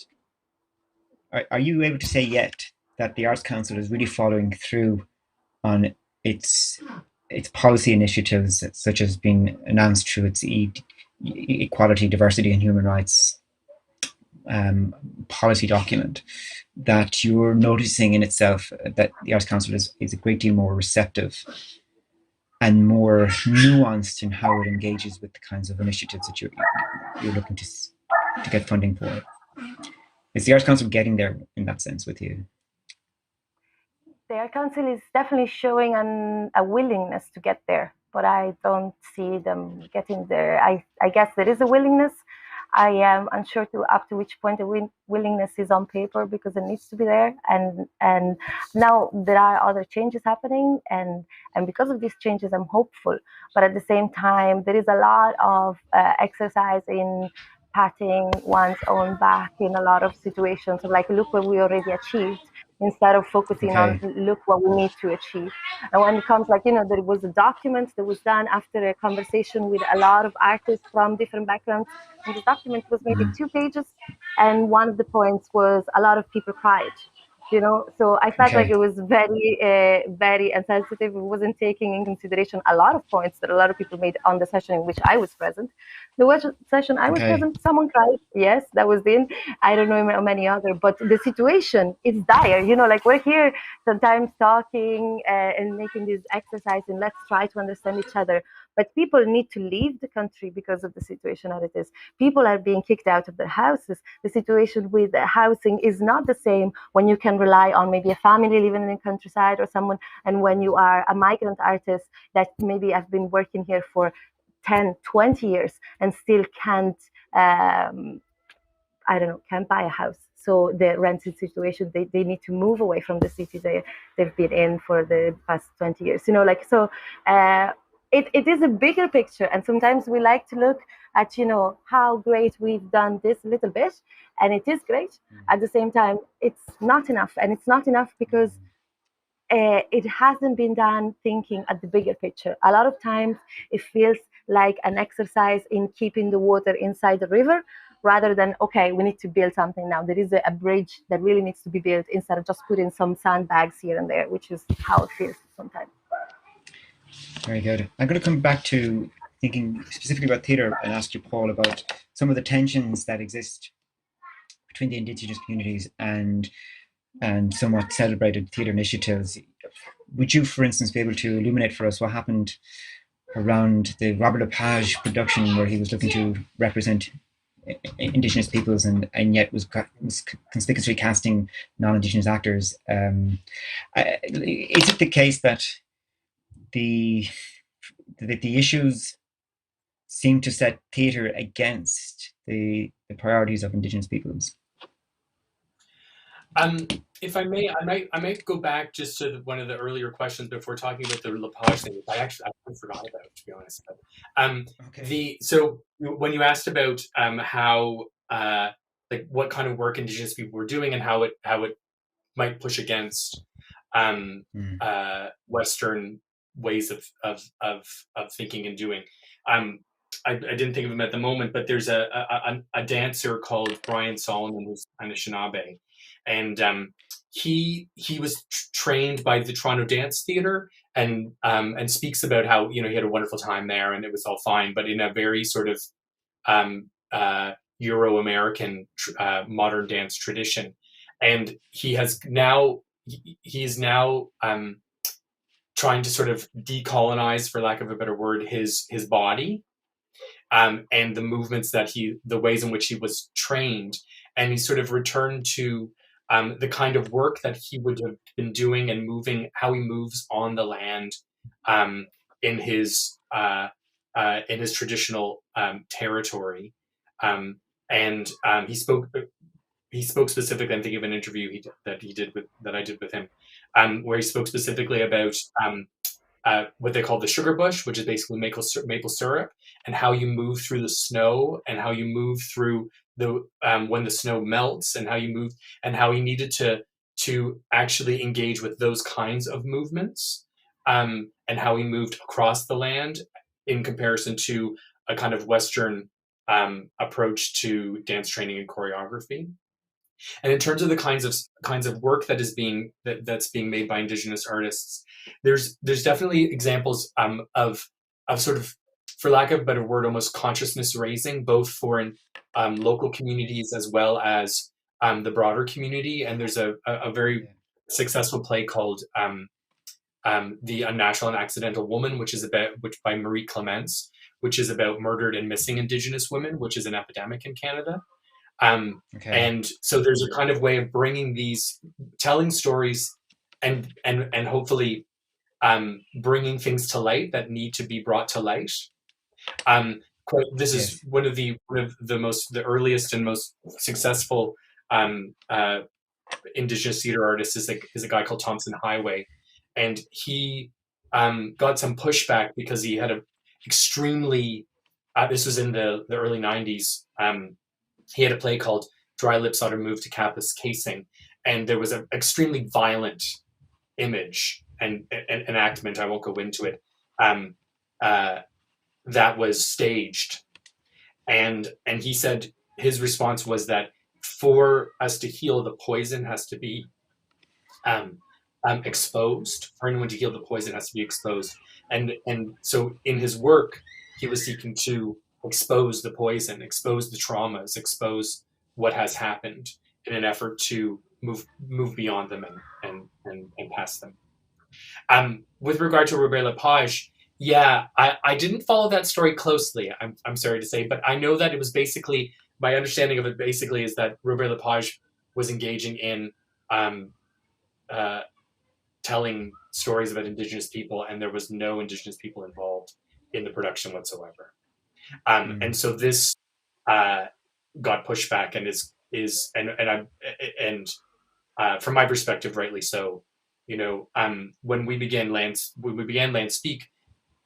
Are you able to say yet that the Arts Council is really following through on its policy initiatives, such as being announced through its equality, diversity, and human rights policy document, that you're noticing in itself that the Arts Council is a great deal more receptive and more nuanced in how it engages with the kinds of initiatives that you're looking to get funding for? Is the Arts Council getting there in that sense with you? The Arts Council is definitely showing a willingness to get there, but I don't see them getting there. I guess there is a willingness. I am unsure up to which point the willingness is on paper, because it needs to be there. And now there are other changes happening, and because of these changes, I'm hopeful. But at the same time, there is a lot of exercise in patting one's own back in a lot of situations of like, look what we already achieved, instead of focusing on look what we need to achieve. And when it comes like, there was a document that was done after a conversation with a lot of artists from different backgrounds, and the document was maybe 2 pages, and one of the points was a lot of people cried. So I felt like it was very, very insensitive. It wasn't taking in consideration a lot of points that a lot of people made on the session in which I was present. The session I was present, someone cried. Yes, that was in. I don't know how many other, but the situation is dire. Like we're here sometimes talking and making this exercise, and let's try to understand each other. But people need to leave the country because of the situation that it is. People are being kicked out of their houses. The situation with housing is not the same when you can rely on maybe a family living in the countryside or someone, and when you are a migrant artist that maybe have been working here for 10, 20 years and still can't, can't buy a house. So the rented situation, they need to move away from the city they've been in for the past 20 years. It is a bigger picture, and sometimes we like to look at how great we've done this little bit, and it is great. At the same time, it's not enough, and it's not enough because it hasn't been done thinking at the bigger picture. A lot of times it feels like an exercise in keeping the water inside the river, rather than, okay, we need to build something now. There is a bridge that really needs to be built, instead of just putting some sandbags here and there, which is how it feels sometimes. Very good. I'm going to come back to thinking specifically about theatre and ask you, Paul, about some of the tensions that exist between the Indigenous communities and somewhat celebrated theatre initiatives. Would you, for instance, be able to illuminate for us what happened around the Robert Lepage production, where he was looking to represent Indigenous peoples and yet was conspicuously casting non-Indigenous actors? Is it the case that the issues seem to set theatre against the priorities of Indigenous peoples? If I may, I might go back just to one of the earlier questions before talking about the Lepage thing, which I forgot about, to be honest. But, Okay. so when you asked about how like what kind of work Indigenous people were doing and how it might push against Western ways of thinking and doing. I didn't think of him at the moment, but there's a dancer called Brian Solomon, who's Anishinaabe, and he was trained by the Toronto Dance Theatre, and speaks about how he had a wonderful time there and it was all fine, but in a very sort of Euro-American modern dance tradition, and he's now trying to sort of decolonize, for lack of a better word, his body, and the movements the ways in which he was trained, and he sort of returned to the kind of work that he would have been doing and how he moves on the land in his traditional territory, and he spoke specifically. I'm thinking of an interview that I did with him, where he spoke specifically about what they call the sugar bush, which is basically maple syrup, and how you move through the snow, and how you move through the when the snow melts, and how you move, and how he needed to actually engage with those kinds of movements, and how he moved across the land in comparison to a kind of Western approach to dance training and choreography. And in terms of the kinds of work that's being made by Indigenous artists, there's definitely examples of sort of, for lack of a better word, almost consciousness raising, both for local communities as well as the broader community. And there's a very successful play called The Unnatural and Accidental Woman, which by Marie Clements, which is about murdered and missing Indigenous women, which is an epidemic in Canada. And so there's a kind of way of telling stories, and hopefully bringing things to light that need to be brought to light. This is one of the earliest and most successful Indigenous theater artists is a guy called Thompson Highway, and he got some pushback because he had a extremely this was in the early 90s. He had a play called Dry Lips Ought to Move to Kappa's Casing, and there was an extremely violent image and enactment, I won't go into it, that was staged. And he said his response was that for us to heal, the poison has to be exposed. For anyone to heal, the poison has to be exposed. And so in his work, he was seeking to expose the poison, expose the traumas, expose what has happened in an effort to move beyond them and past them. With regard to Robert Lepage, I didn't follow that story closely, I'm sorry to say, but I know that it was basically, my understanding of it basically is that Robert Lepage was engaging in telling stories about Indigenous people, and there was no Indigenous people involved in the production whatsoever. And so this got pushed back, and from my perspective, rightly so. When we began Land Speak,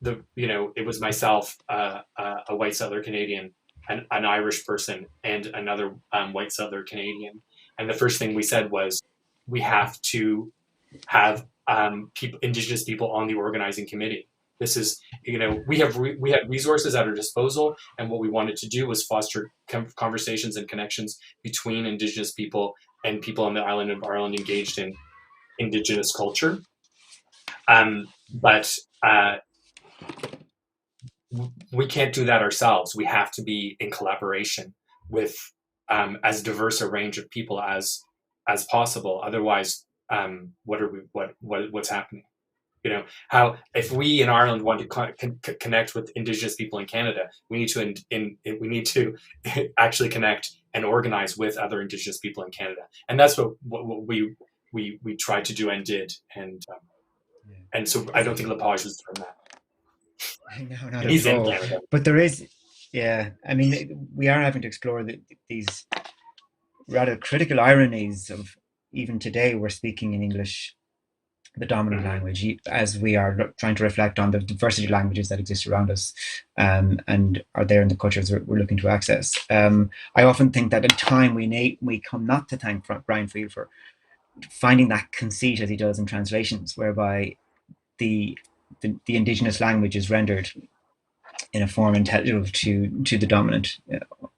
it was myself, a white settler Canadian, an Irish person, and another white settler Canadian. And the first thing we said was, we have to have Indigenous people on the organizing committee. This is, we have resources at our disposal, and what we wanted to do was foster conversations and connections between Indigenous people and people on the island of Ireland engaged in Indigenous culture. But we can't do that ourselves. We have to be in collaboration with as diverse a range of people as possible. Otherwise, what's happening? You know, how if we in Ireland want to connect with Indigenous people in Canada, we need to actually connect and organize with other Indigenous people in Canada, and that's what we tried to do and did, and so I don't think Lepage was doing that. No, not He's at in all. Canada. But there is, yeah. I mean, we are having to explore these rather critical ironies of even today we're speaking in English, the dominant language, as we are trying to reflect on the diversity of languages that exist around us, and are there in the cultures we're looking to access. I often think that in time we come not to thank Brian Field for finding that conceit as he does in translations, whereby the Indigenous language is rendered in a form intelligible to the dominant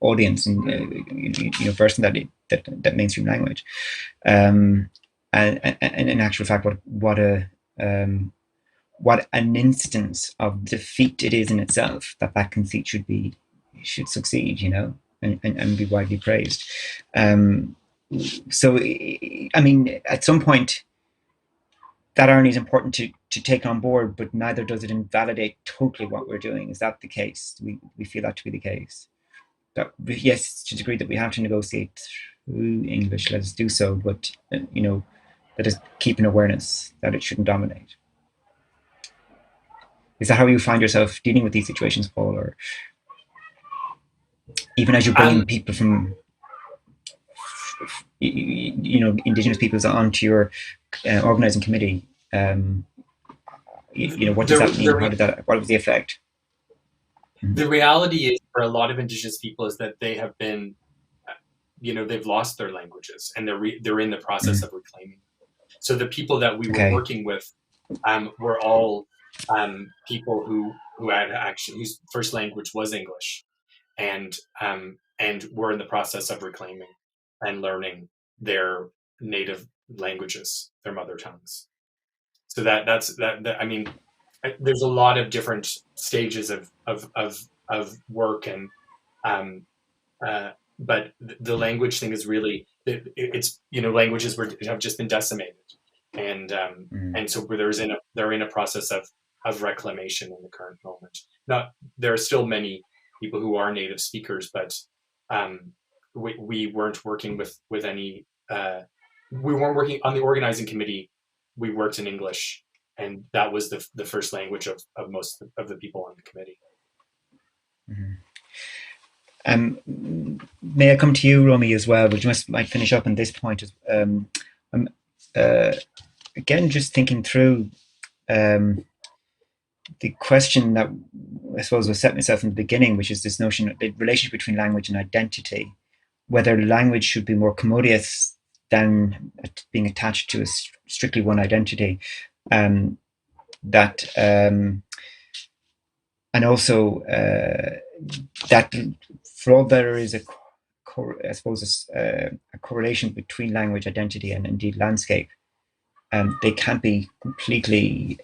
audience and person that mainstream language. And in actual fact, what an instance of defeat it is in itself that conceit should succeed, and be widely praised. So, I mean, at some point, that irony is important to take on board, but neither does it invalidate totally what we're doing. Is that the case? We feel that to be the case. That yes, to the degree that we have to negotiate through English, let us do so. But let us keep an awareness that it shouldn't dominate. Is that how you find yourself dealing with these situations, Paul, or even as you bring in people from Indigenous peoples onto your organizing committee? What does that mean? What was the effect? The reality is, for a lot of Indigenous people, is that they have been, they've lost their languages, and they're in the process of reclaiming. So the people that we were working with were all people who had actually whose first language was English, and were in the process of reclaiming and learning their native languages, their mother tongues. So that's I mean, there's a lot of different stages of work, and but the language thing is really it's languages have just been decimated, and so they're in a process of reclamation in the current moment. There are still many people who are native speakers, but we weren't working with any. We weren't working on the organizing committee. We worked in English, and that was the first language of most of the people on the committee. May I come to you, Romy, as well? But you might finish up on this point. Again, just thinking through the question that I suppose was set myself in the beginning, which is this notion of the relationship between language and identity, whether language should be more commodious than being attached to strictly one identity, and also that for all there is a correlation between language, identity, and indeed landscape, they can't be completely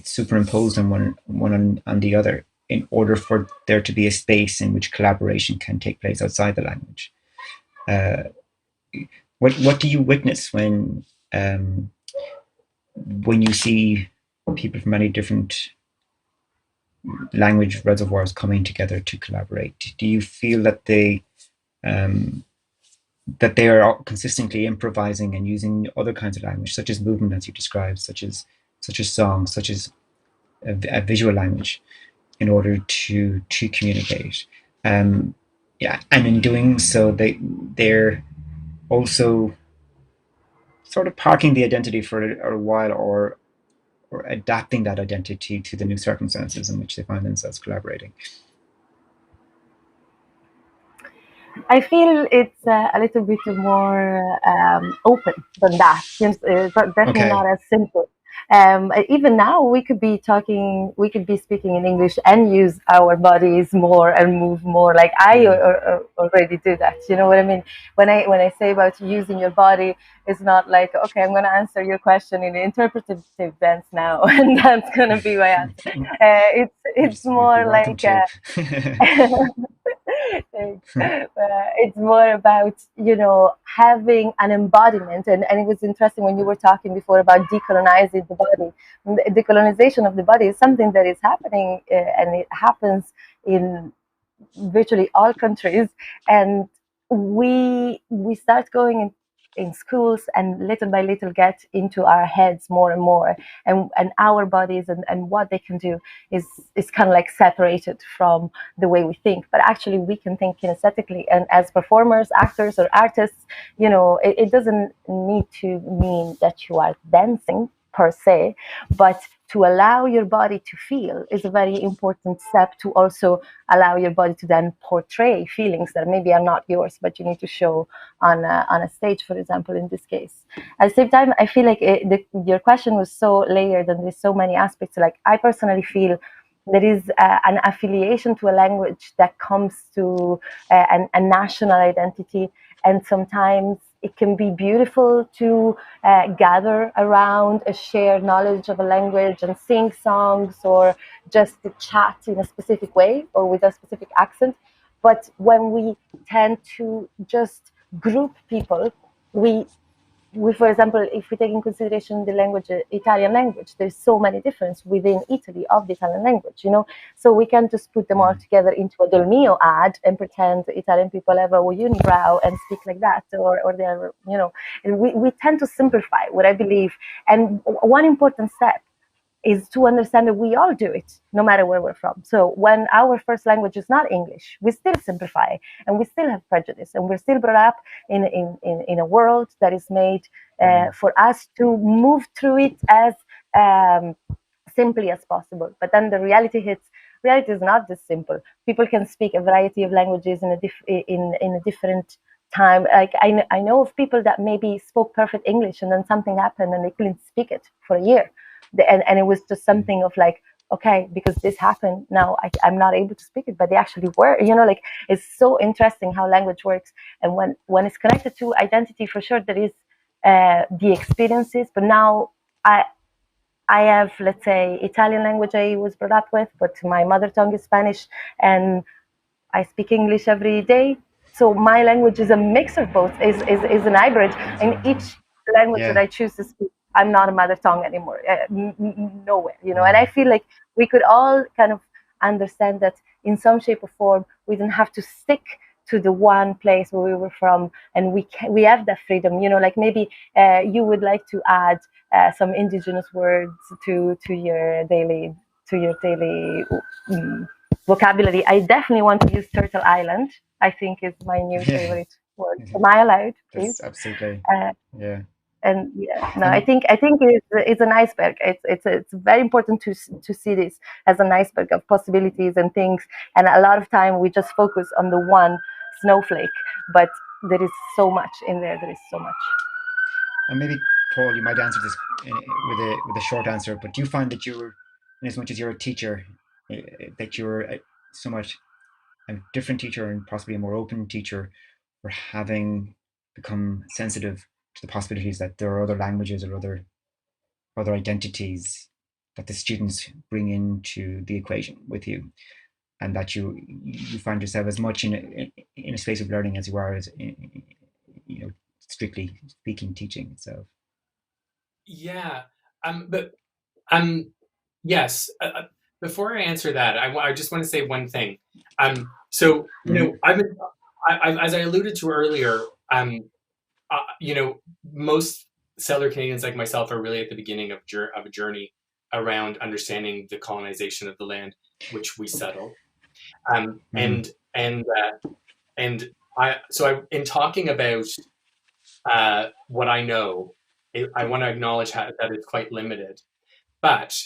superimposed on one on the other in order for there to be a space in which collaboration can take place outside the language. What do you witness when you see people from many different language reservoirs coming together to collaborate? Do you feel that they are consistently improvising and using other kinds of language, such as movement, as you described, such as song, such as a visual language, in order to communicate? And in doing so, they're also sort of parking the identity for a while, or adapting that identity to the new circumstances in which they find themselves collaborating. I feel it's a little bit more open than that. It's definitely not as simple. Even now, we could be speaking in English and use our bodies more and move more. Like I already do that. You know what I mean? When I say about using your body, it's not like, okay, I'm going to answer your question in interpretive sense now, and that's going to be my answer. It's more like. It's more about, having an embodiment, and it was interesting when you were talking before about decolonizing the body. The decolonization of the body is something that is happening, and it happens in virtually all countries, and we start going in schools and little by little get into our heads more and more, and our bodies and what they can do is kind of like separated from the way we think. But actually we can think kinesthetically, and as performers, actors, or artists, it doesn't need to mean that you are dancing per se, but to allow your body to feel is a very important step, to also allow your body to then portray feelings that maybe are not yours, but you need to show on a stage, for example, in this case. At the same time, I feel like your question was so layered and there's so many aspects. Like, I personally feel there is an affiliation to a language that comes to a national identity, and sometimes it can be beautiful to gather around a shared knowledge of a language and sing songs, or just to chat in a specific way or with a specific accent. But when we tend to just group people, we, for example, if we take in consideration the language, Italian language, there's so many differences within Italy of the Italian language, So we can just put them all together into a Del Mio ad and pretend Italian people have a unibrow and speak like that, or they're, and we tend to simplify what I believe. And one important step is to understand that we all do it, no matter where we're from. So when our first language is not English, we still simplify, and we still have prejudice, and we're still brought up in a world that is made for us to move through it as simply as possible. But then the reality hits. Reality is not this simple. People can speak a variety of languages in a different time. Like I know of people that maybe spoke perfect English, and then something happened and they couldn't speak it for a year. And it was just something of like, okay, because this happened, now I'm not able to speak it, but they actually were, like, it's so interesting how language works. And when it's connected to identity, for sure, there is the experiences. But now I have, let's say, Italian language I was brought up with, but my mother tongue is Spanish, and I speak English every day. So my language is a mix of both, is an hybrid. And each language that I choose to speak, I'm not a mother tongue anymore, nowhere, And I feel like we could all kind of understand that in some shape or form, we don't have to stick to the one place where we were from, and we have that freedom, like maybe you would like to add some indigenous words to your daily vocabulary. I definitely want to use Turtle Island. I think is my new favorite word. Am I allowed, please? That's absolutely. Yeah. And I think it's an iceberg. It's very important to see this as an iceberg of possibilities and things. And a lot of time we just focus on the one snowflake, but there is so much in there. There is so much. And maybe, Paul, you might answer this with a short answer. But do you find that you're, in as much as you're a teacher, that you're somewhat a different teacher and possibly a more open teacher, for having become sensitive to the possibilities that there are other languages or other identities that the students bring into the equation with you, and that you find yourself as much in a space of learning as you are as strictly speaking teaching itself? Yeah, but yes. Before I answer that, I just want to say one thing. So as I alluded to earlier, most settler Canadians like myself are really at the beginning of a journey around understanding the colonization of the land which we settled. In talking about what I know, I want to acknowledge that it's quite limited, but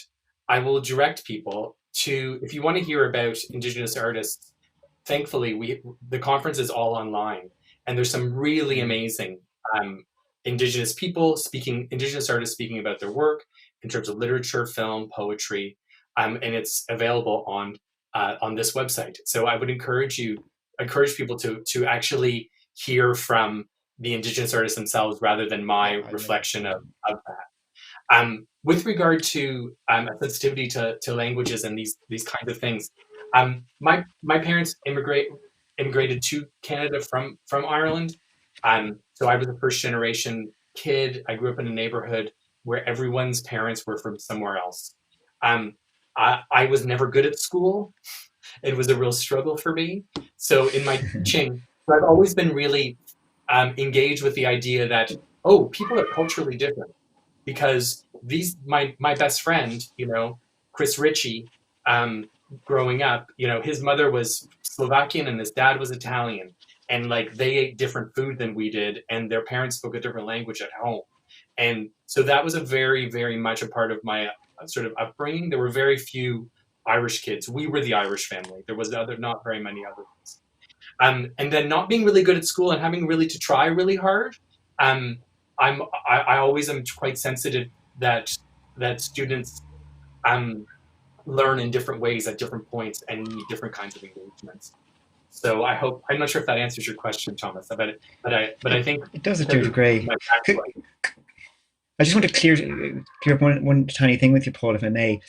I will direct people to, if you want to hear about Indigenous artists, thankfully the conference is all online, and there's some really amazing Indigenous people Indigenous artists speaking about their work in terms of literature, film, poetry, and it's available on this website. So I would encourage people to actually hear from the Indigenous artists themselves rather than my reflection of that. With regard to a sensitivity to languages and these kinds of things, my parents immigrated to Canada from Ireland. So I was a first generation kid. I grew up in a neighborhood where everyone's parents were from somewhere else. I was never good at school. It was a real struggle for me. So in my teaching, I've always been really engaged with the idea that, oh, people are culturally different, because my best friend, Chris Ritchie, growing up, his mother was Slovakian and his dad was Italian, and like they ate different food than we did, and their parents spoke a different language at home, and so that was a very, very much a part of my sort of upbringing. There were very few Irish kids. We were the Irish family. There was not very many others. And then not being really good at school and having really to try really hard. Um, I always am quite sensitive that students learn in different ways at different points and need different kinds of engagements. So I'm not sure if that answers your question, Thomas, but I think it does to a degree. I just want to clear up one tiny thing with you, Paul, if I may.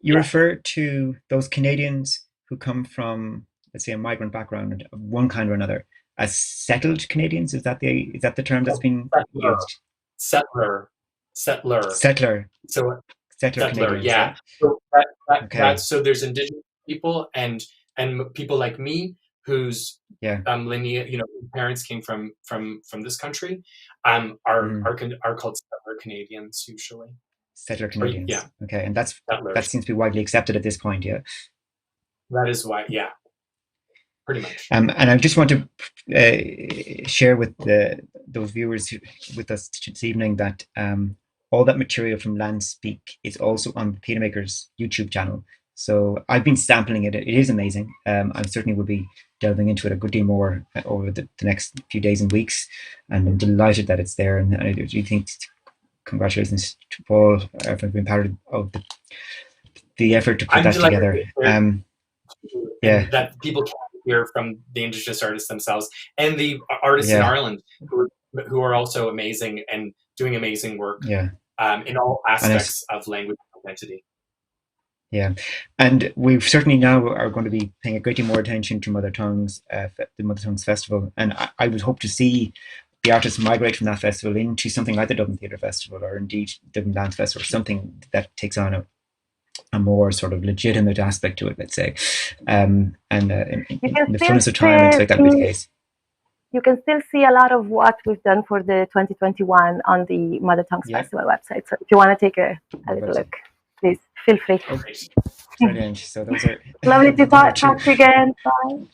You refer to those Canadians who come from, let's say, a migrant background of one kind or another as settled Canadians. Is that the term that's been used? Settler. So settler Canadians. Yeah. So that's so there's Indigenous people and people like me whose lineage, parents came from this country, are called settler Canadians usually. Settler Canadians. Yeah. Okay, and that settlers. seems to be widely accepted at this point. Yeah. That is why. Yeah. Pretty much. And I just want to share with those viewers with us this evening that all that material from Landspeak is also on the TheatreMaker's YouTube channel. So I've been sampling it. It is amazing. I certainly will be delving into it a good deal more over the next few days and weeks. And I'm delighted that it's there. And I do think congratulations to Paul for being part of the effort to put that together. That people can hear from the Indigenous artists themselves and the artists in Ireland who are also amazing and doing amazing work in all aspects of language identity. Yeah, and we certainly now are going to be paying a great deal more attention to Mother Tongues, the Mother Tongues Festival, and I would hope to see the artists migrate from that festival into something like the Dublin Theatre Festival or indeed Dublin Dance Festival, or something that takes on a more sort of legitimate aspect to it, let's say. And in the fullness of time, I expect that to be the case. You can still see a lot of what we've done for the 2021 on the Mother Tongues Festival website. So if you want to take a little look, please feel free. Brilliant. So those are lovely to talk to you again. Bye.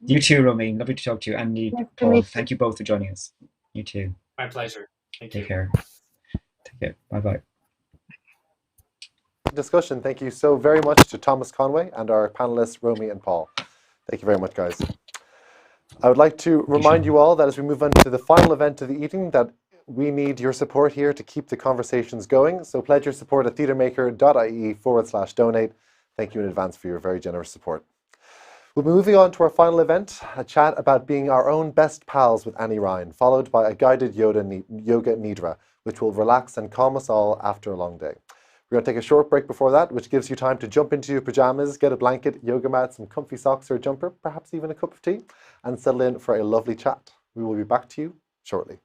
You too, Romy. Lovely to talk to you. And Paul, thank you both for joining us. You too. My pleasure. Take care. Take care. Bye-bye. Discussion. Thank you so very much to Thomas Conway and our panelists, Romy and Paul. Thank you very much, guys. I would like to remind you all that as we move on to the final event of the evening, that we need your support here to keep the conversations going. So pledge your support at TheatreMaker.ie/donate. Thank you in advance for your very generous support. We'll be moving on to our final event, a chat about being our own best pals with Annie Ryan, followed by a guided yoga nidra, which will relax and calm us all after a long day. We're going to take a short break before that, which gives you time to jump into your pajamas, get a blanket, yoga mat, some comfy socks or a jumper, perhaps even a cup of tea, and settle in for a lovely chat. We will be back to you shortly.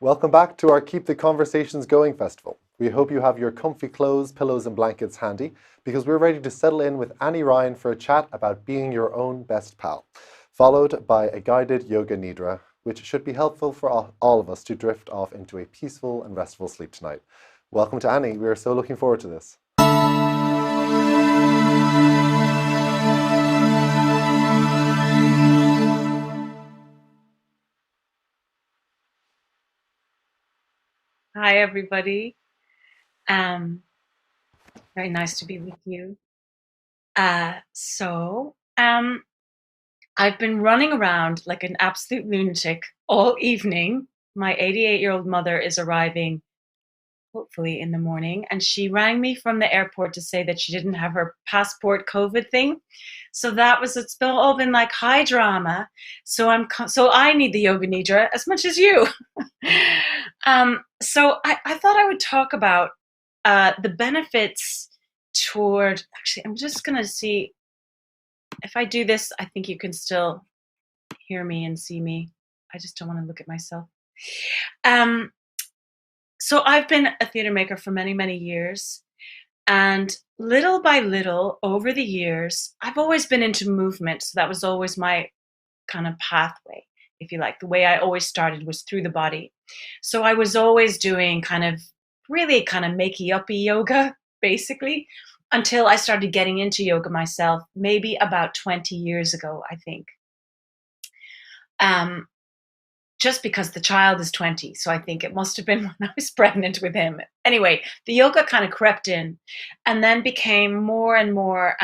Welcome back to our Keep the Conversations Going festival. We hope you have your comfy clothes, pillows and blankets handy because we're ready to settle in with Annie Ryan for a chat about being your own best pal, followed by a guided yoga nidra, which should be helpful for all of us to drift off into a peaceful and restful sleep tonight. Welcome to Annie. We are so looking forward to this. Hi, everybody. Very nice to be with you. I've been running around like an absolute lunatic all evening. My 88-year-old mother is arriving, hopefully in the morning, and she rang me from the airport to say that she didn't have her passport COVID thing. So it's all been like high drama. So I need the yoga nidra as much as you. So I thought I would talk about the benefits actually, I'm just going to see if I do this. I think you can still hear me and see me. I just don't want to look at myself. So I've been a theater maker for many, many years. And little by little over the years, I've always been into movement. So that was always my kind of pathway, if you like. The way I always started was through the body. So I was always doing really kind of makey-uppy yoga, basically, until I started getting into yoga myself, maybe about 20 years ago, I think. Just because the child is 20. So I think it must have been when I was pregnant with him. Anyway, the yoga kind of crept in and then became more and more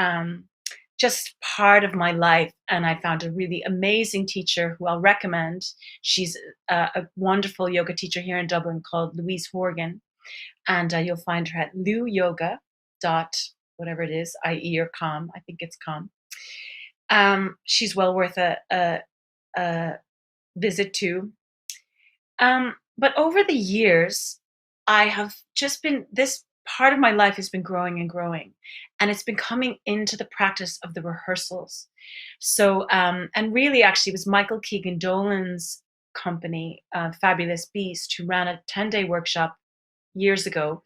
just part of my life. And I found a really amazing teacher who I'll recommend. She's a wonderful yoga teacher here in Dublin called Louise Horgan. And you'll find her at louyoga. Whatever it is, IE or com. I think it's com. She's well worth a visit to. But over the years, I have just been, this part of my life has been growing and growing, and it's been coming into the practice of the rehearsals. So, and really actually it was Michael Keegan Dolan's company, Fabulous Beast, who ran a 10-day workshop years ago,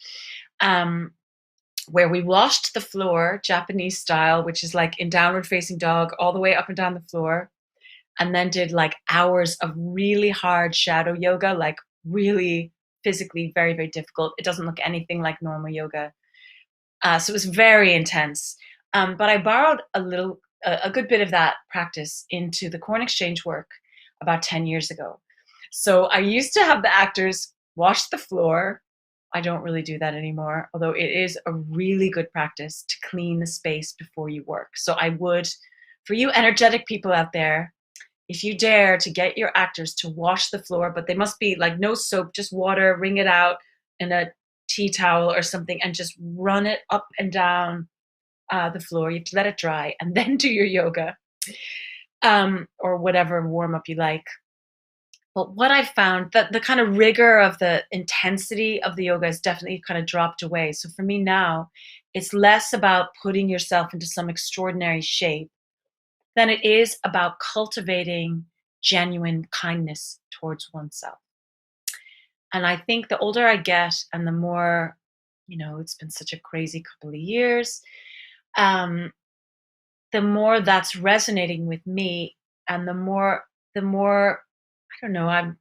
where we washed the floor, Japanese style, which is like in downward facing dog, all the way up and down the floor. And then did like hours of really hard shadow yoga, like really physically very, very difficult. It doesn't look anything like normal yoga. So it was very intense. But I borrowed a good bit of that practice into the Corn Exchange work about 10 years ago. So I used to have the actors wash the floor. I don't really do that anymore, although it is a really good practice to clean the space before you work. So I would, for you energetic people out there, if you dare to get your actors to wash the floor, but they must be like no soap, just water, wring it out in a tea towel or something and just run it up and down the floor. You have to let it dry and then do your yoga or whatever warm up you like. But what I've found, that the kind of rigor of the intensity of the yoga has definitely kind of dropped away. So for me now, it's less about putting yourself into some extraordinary shape than it is about cultivating genuine kindness towards oneself. And I think the older I get and the more, it's been such a crazy couple of years, the more that's resonating with me, and the more, I don't know,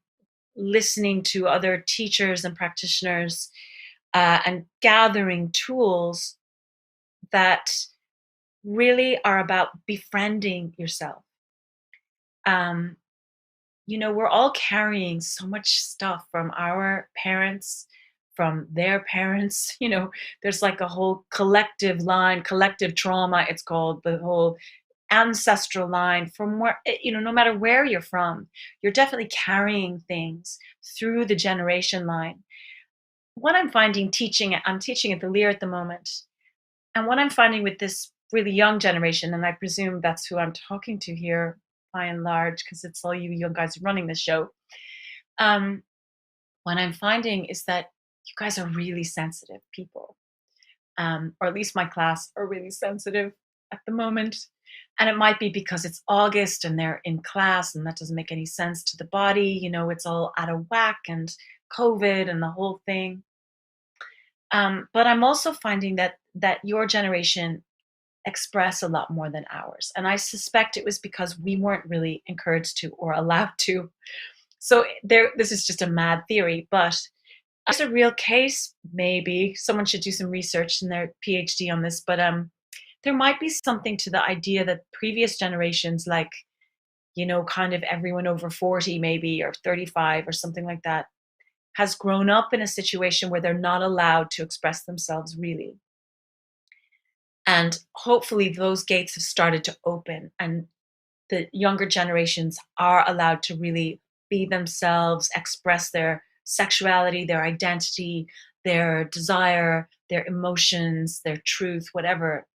listening to other teachers and practitioners, and gathering tools that really are about befriending yourself. We're all carrying so much stuff from our parents, from their parents. There's like a whole collective line, collective trauma, it's called, the whole ancestral line from where, no matter where you're from, you're definitely carrying things through the generation line. What I'm finding I'm teaching at the Lear at the moment, and what I'm finding with this really young generation, and I presume that's who I'm talking to here by and large, because it's all you young guys running this show. What I'm finding is that you guys are really sensitive people, or at least my class are really sensitive at the moment. And it might be because it's August and they're in class, and that doesn't make any sense to the body. It's all out of whack, and COVID and the whole thing. But I'm also finding that your generation express a lot more than ours. And I suspect it was because we weren't really encouraged to or allowed to. So this is just a mad theory, but there's a real case. Maybe someone should do some research in their PhD on this, but there might be something to the idea that previous generations, like, kind of everyone over 40 maybe, or 35 or something like that, has grown up in a situation where they're not allowed to express themselves really. And hopefully those gates have started to open, and the younger generations are allowed to really be themselves, express their sexuality, their identity, their desire, their emotions, their truth, whatever,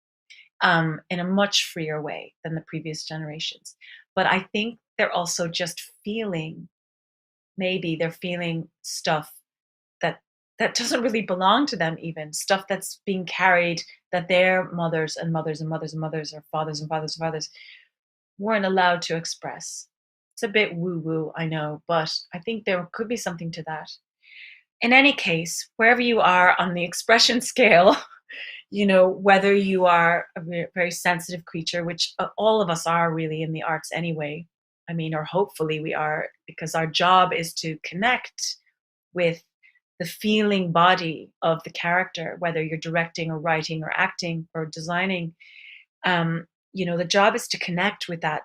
in a much freer way than the previous generations. But I think they're also just maybe they're feeling stuff that doesn't really belong to them, even stuff that's being carried, that their mothers and mothers and mothers and mothers, or fathers and fathers and fathers, weren't allowed to express. It's a bit woo-woo, I know, but I think there could be something to that. In any case, wherever you are on the expression scale, whether you are a very sensitive creature, which all of us are really in the arts anyway, or hopefully we are, because our job is to connect with the feeling body of the character, whether you're directing or writing or acting or designing. The job is to connect with that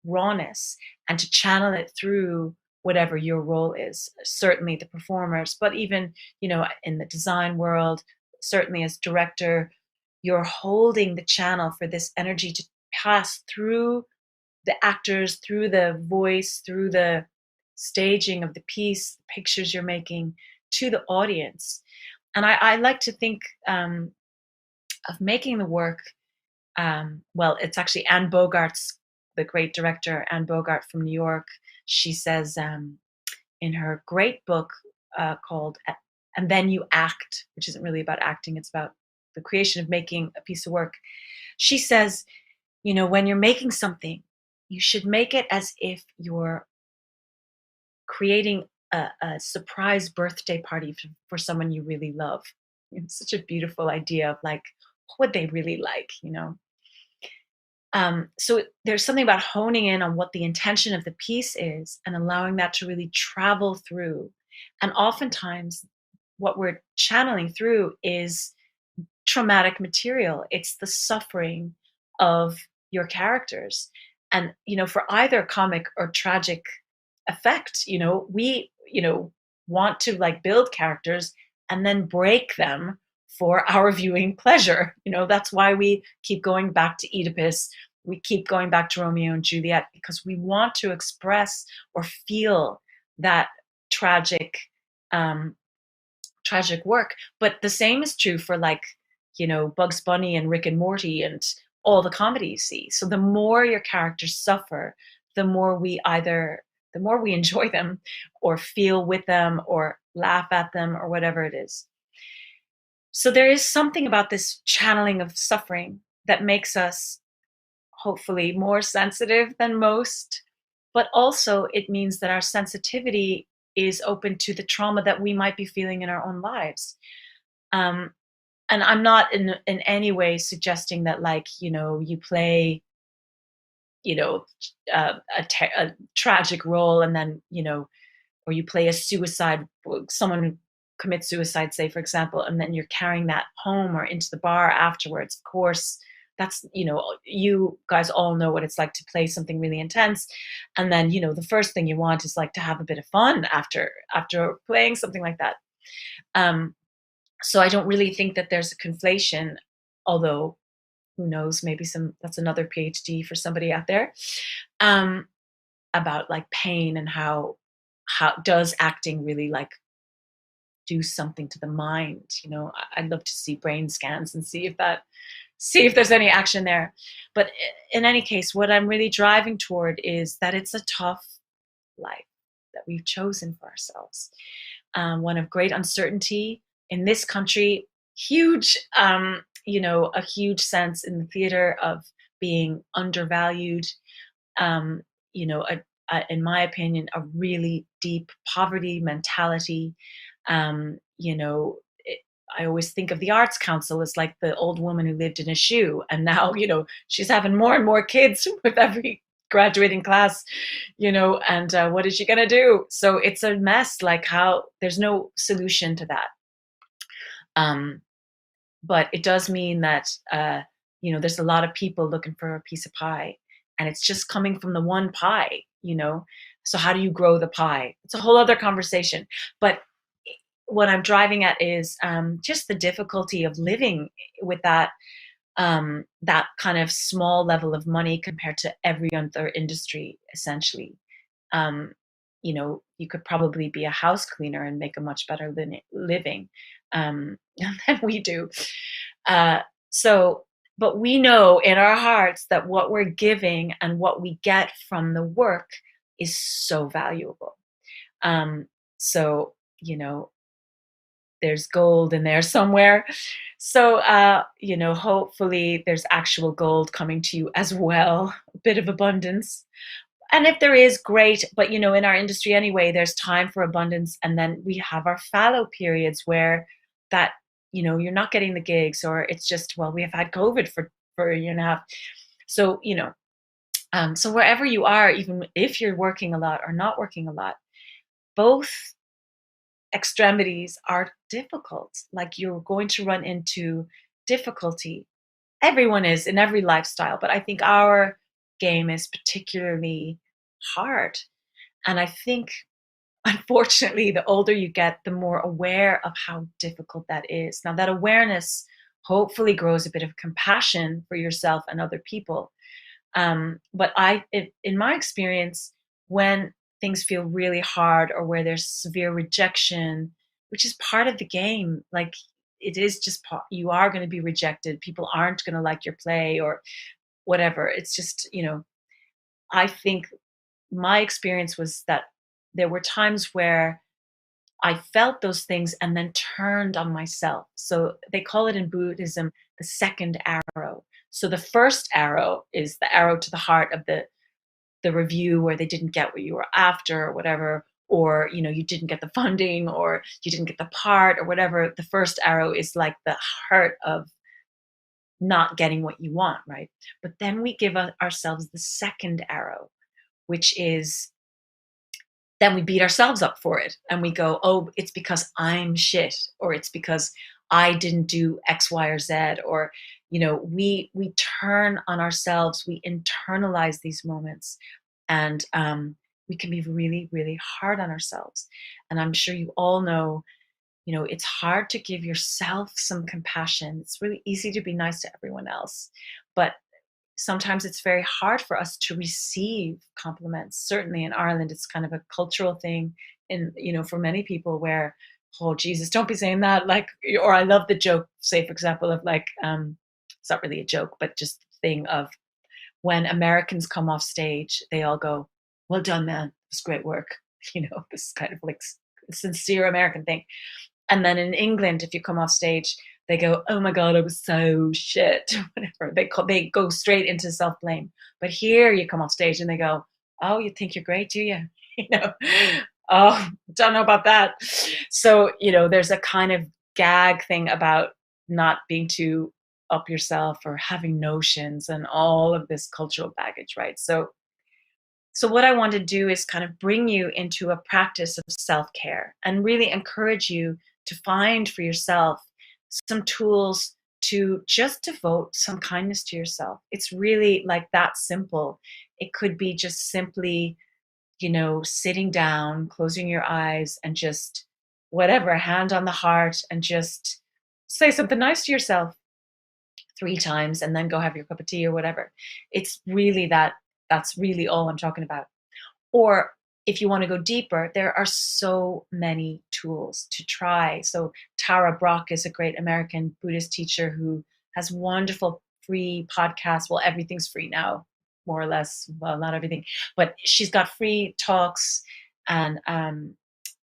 rawness and to channel it through whatever your role is. Certainly the performers, but even, in the design world, certainly as director, you're holding the channel for this energy to pass through the actors, through the voice, through the staging of the piece, the pictures you're making, to the audience. And I like to think of making the work, well, it's actually Anne Bogart's, the great director, Anne Bogart from New York. She says in her great book called And Then You Act, which isn't really about acting, it's about the creation of making a piece of work. She says, when you're making something, you should make it as if you're creating a surprise birthday party for someone you really love. It's such a beautiful idea of like, what would they really like, So there's something about honing in on what the intention of the piece is and allowing that to really travel through. And oftentimes what we're channeling through is traumatic material. It's the suffering of your characters. And, for either comic or tragic effect, we, want to like build characters and then break them for our viewing pleasure. That's why we keep going back to Oedipus. We keep going back to Romeo and Juliet, because we want to express or feel that tragic work. But the same is true for like, Bugs Bunny and Rick and Morty and all the comedy you see. So the more your characters suffer, the more we enjoy them or feel with them or laugh at them or whatever it is. So there is something about this channeling of suffering that makes us hopefully more sensitive than most, but also it means that our sensitivity is open to the trauma that we might be feeling in our own lives. And I'm not in any way suggesting that, like, you play, a tragic role and then, or you play a suicide, someone who commits suicide, say, for example, and then you're carrying that home or into the bar afterwards. Of course, that's, you guys all know what it's like to play something really intense. And then, the first thing you want is like to have a bit of fun after playing something like that. So I don't really think that there's a conflation, although who knows, maybe that's another PhD for somebody out there, about like pain and how does acting really like do something to the mind. I'd love to see brain scans and see if there's any action there. But in any case, what I'm really driving toward is that it's a tough life that we've chosen for ourselves. One of great uncertainty in this country, huge, a huge sense in the theater of being undervalued, in my opinion, a really deep poverty mentality. I always think of the Arts Council as like the old woman who lived in a shoe, and now, she's having more and more kids with every graduating class, and what is she going to do? So it's a mess, like how there's no solution to that. But it does mean that, there's a lot of people looking for a piece of pie, and it's just coming from the one pie, So how do you grow the pie? It's a whole other conversation. But what I'm driving at is just the difficulty of living with that kind of small level of money compared to every other industry, essentially. You could probably be a house cleaner and make a much better living than we do. But we know in our hearts that what we're giving and what we get from the work is so valuable. There's gold in there somewhere. So, hopefully there's actual gold coming to you as well, a bit of abundance. And if there is, great. But, in our industry anyway, there's time for abundance. And then we have our fallow periods where that, you're not getting the gigs, or it's just, well, we have had COVID for a year and a half. So, so wherever you are, even if you're working a lot or not working a lot, both extremities are difficult. Like, you're going to run into difficulty. Everyone is in every lifestyle, but I think our game is particularly hard. And I think, unfortunately, the older you get, the more aware of how difficult that is. Now, that awareness hopefully grows a bit of compassion for yourself and other people. But in my experience, when things feel really hard, or where there's severe rejection, which is part of the game, like, it is just you are going to be rejected. People aren't going to like your play or whatever. It's just, I think my experience was that there were times where I felt those things and then turned on myself. So they call it in Buddhism the second arrow. So the first arrow is the arrow to the heart of the review, where they didn't get what you were after or whatever, or, you didn't get the funding, or you didn't get the part or whatever. The first arrow is like the heart of not getting what you want, right? But then we give ourselves the second arrow, which is, then we beat ourselves up for it, and we go, oh, it's because I'm shit, or it's because I didn't do X, Y, or Z, or, we turn on ourselves, we internalize these moments, and we can be really, really hard on ourselves. And I'm sure you all know, it's hard to give yourself some compassion. It's really easy to be nice to everyone else, but sometimes it's very hard for us to receive compliments. Certainly in Ireland, it's kind of a cultural thing, for many people, where, oh, Jesus, don't be saying that. Like, or I love the joke, say, for example, of like, it's not really a joke, but just the thing of when Americans come off stage, they all go, well done, man. It was great work. This is kind of like a sincere American thing. And then in England, if you come off stage, they go, oh my God, I was so shit, whatever. They go straight into self-blame. But here you come off stage and they go, oh, you think you're great, do you? Oh, don't know about that. So, there's a kind of gag thing about not being too up yourself or having notions and all of this cultural baggage, right? So So what I want to do is kind of bring you into a practice of self-care and really encourage you to find for yourself some tools to just devote some kindness to yourself. It's really like that simple. It could be just simply, sitting down, closing your eyes, and just whatever, hand on the heart, and just say something nice to yourself 3 times and then go have your cup of tea or whatever. It's really that's really all I'm talking about. Or if you want to go deeper, there are so many tools to try. So Tara Brach is a great American Buddhist teacher who has wonderful free podcasts. Well, everything's free now, more or less. Well, not everything, but she's got free talks and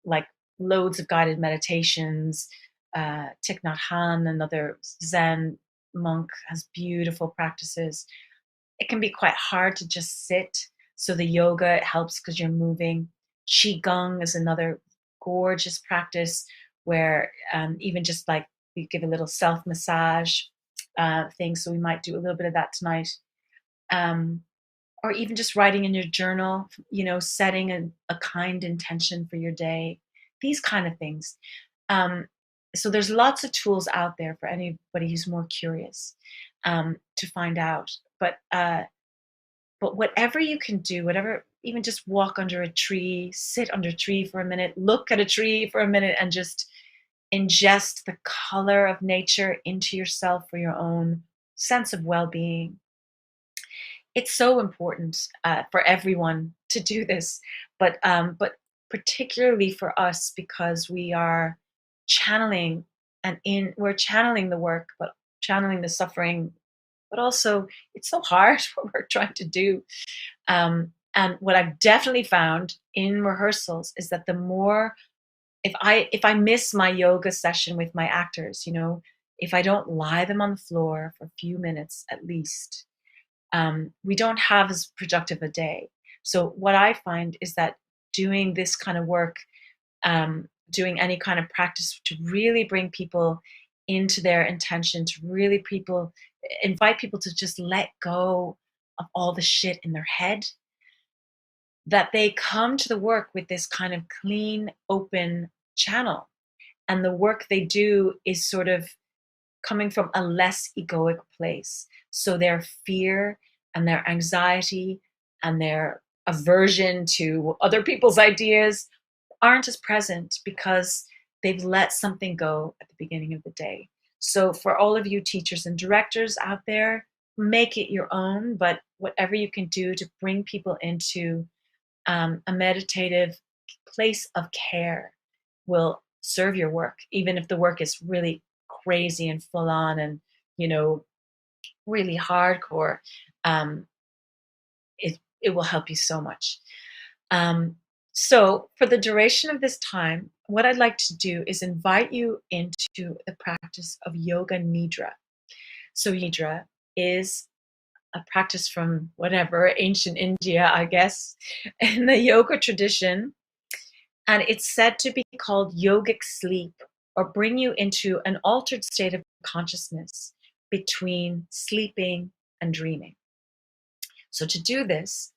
like loads of guided meditations. Thich Nhat Hanh, another Zen monk, has beautiful practices. It can be quite hard to just sit. So the yoga, it helps because you're moving. Qigong is another gorgeous practice where even just like we give a little self-massage thing. So we might do a little bit of that tonight. Or even just writing in your journal, setting a kind intention for your day, these kind of things. So there's lots of tools out there for anybody who's more curious to find out. But whatever you can do, whatever, even just walk under a tree, sit under a tree for a minute, look at a tree for a minute, and just ingest the color of nature into yourself for your own sense of well-being. It's so important for everyone to do this, but particularly for us because we are channeling we're channeling the work, but channeling the suffering, but also it's so hard what we're trying to do. And what I've definitely found in rehearsals is that the more, if I miss my yoga session with my actors, if I don't lie them on the floor for a few minutes at least, we don't have as productive a day. So what I find is that doing this kind of work, doing any kind of practice to really bring people into their intention, to really invite people to just let go of all the shit in their head, that they come to the work with this kind of clean, open channel. And the work they do is sort of coming from a less egoic place. So their fear and their anxiety and their aversion to other people's ideas aren't as present because they've let something go at the beginning of the day. So for all of you teachers and directors out there, make it your own, but whatever you can do to bring people into a meditative place of care will serve your work, even if the work is really crazy and full on and, really hardcore. It will help you so much. So for the duration of this time, what I'd like to do is invite you into the practice of Yoga Nidra. So Nidra is a practice from whatever, ancient India, I guess, in the yoga tradition. And it's said to be called yogic sleep, or bring you into an altered state of consciousness between sleeping and dreaming. So to do this,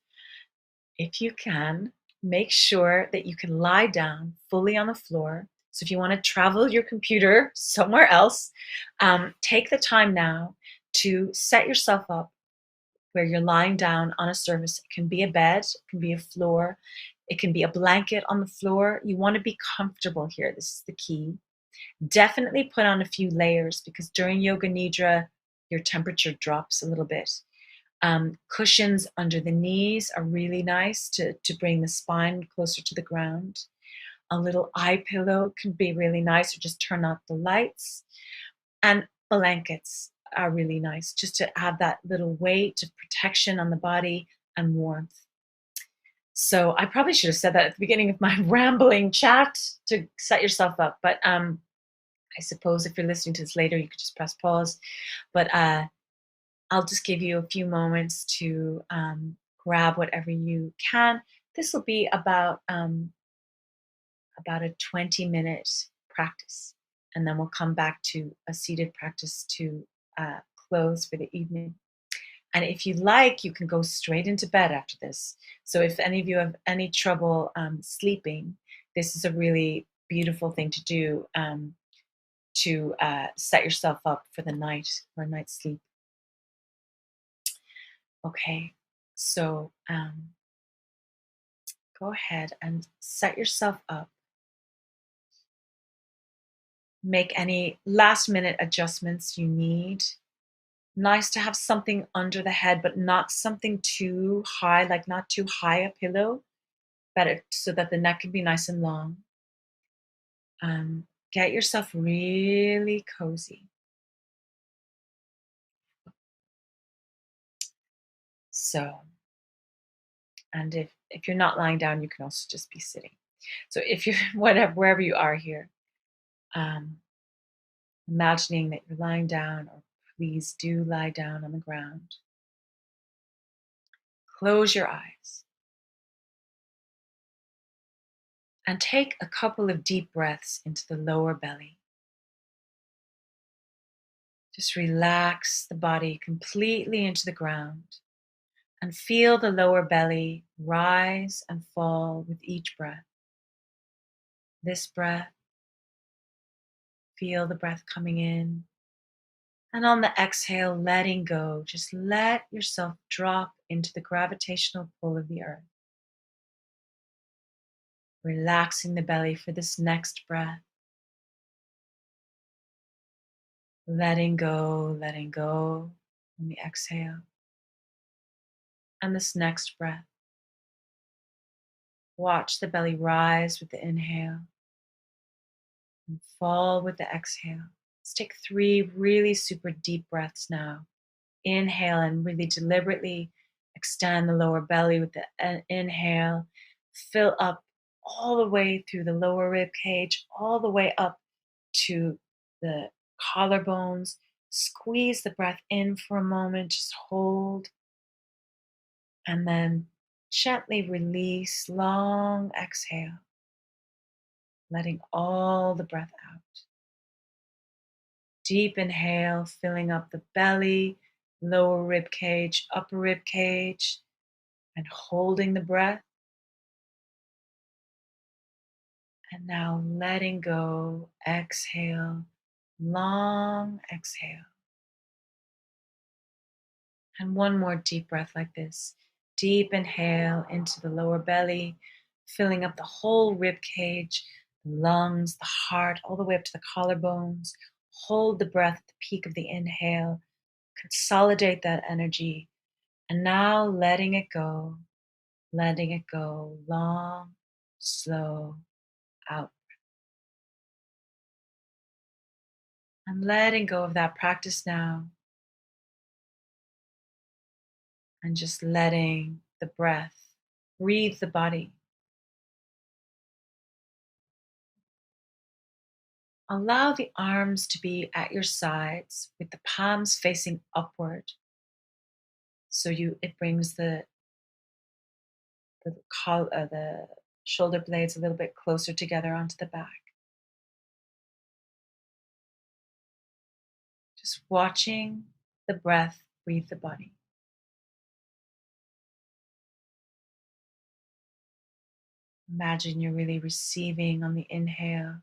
if you can, make sure that you can lie down fully on the floor. So if you want to travel your computer somewhere else, take the time now to set yourself up where you're lying down on a surface. It can be a bed, it can be a floor, it can be a blanket on the floor. You want to be comfortable here. This is the key. Definitely put on a few layers because during Yoga Nidra, your temperature drops a little bit. Cushions under the knees are really nice to bring the spine closer to the ground. A little eye pillow can be really nice, or just turn out the lights. And blankets are really nice just to have that little weight of protection on the body and warmth. So I probably should have said that at the beginning of my rambling chat to set yourself up. But I suppose if you're listening to this later, you could just press pause. But I'll just give you a few moments to grab whatever you can. This will be about a 20-minute practice. And then we'll come back to a seated practice to close for the evening. And if you like, you can go straight into bed after this. So if any of you have any trouble sleeping, this is a really beautiful thing to do to set yourself up for the night, for a night's sleep. Okay, so go ahead and set yourself up. Make any last minute adjustments you need. Nice to have something under the head, but not something too high, like not too high a pillow, better so that the neck can be nice and long. Get yourself really cozy. So, and if you're not lying down, you can also just be sitting. So if you're wherever you are here, imagining that you're lying down, or please do lie down on the ground. Close your eyes. And take a couple of deep breaths into the lower belly. Just relax the body completely into the ground and feel the lower belly rise and fall with each breath. This breath, feel the breath coming in. And on the exhale, letting go. Just let yourself drop into the gravitational pull of the earth. Relaxing the belly for this next breath. Letting go on the exhale. And this next breath. Watch the belly rise with the inhale and fall with the exhale. Let's take 3 really super deep breaths now. Inhale and really deliberately extend the lower belly with the inhale. Fill up all the way through the lower rib cage, all the way up to the collarbones. Squeeze the breath in for a moment, just hold. And then gently release, long exhale, letting all the breath out. Deep inhale, filling up the belly, lower rib cage, upper rib cage, and holding the breath. And now letting go, exhale, long exhale. And one more deep breath like this. Deep inhale into the lower belly, filling up the whole rib cage, the lungs, the heart, all the way up to the collarbones. Hold the breath at the peak of the inhale. Consolidate that energy. And now letting it go, long, slow, out. And letting go of that practice now. And just letting the breath breathe the body. Allow the arms to be at your sides with the palms facing upward. So it brings the shoulder blades a little bit closer together onto the back. Just watching the breath breathe the body. Imagine you're really receiving on the inhale.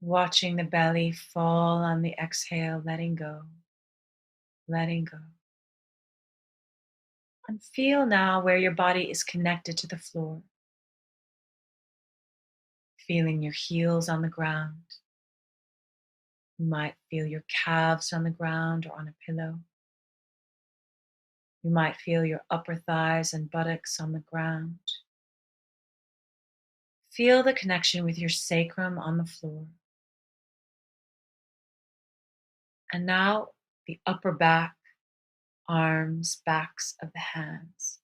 Watching the belly fall on the exhale, letting go. And feel now where your body is connected to the floor. Feeling your heels on the ground. You might feel your calves on the ground or on a pillow. You might feel your upper thighs and buttocks on the ground. Feel the connection with your sacrum on the floor. And now the upper back, arms, backs of the hands.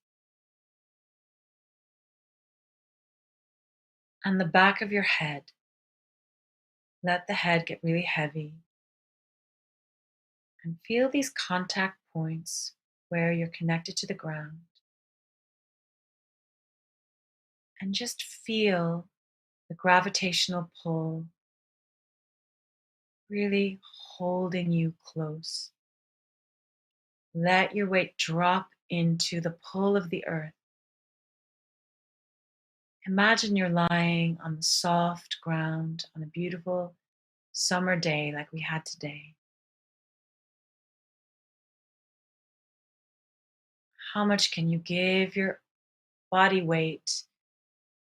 And the back of your head. Let the head get really heavy. And feel these contact points where you're connected to the ground. And just feel the gravitational pull really holding you close. Let your weight drop into the pull of the earth. Imagine you're lying on the soft ground on a beautiful summer day like we had today. How much can you give your body weight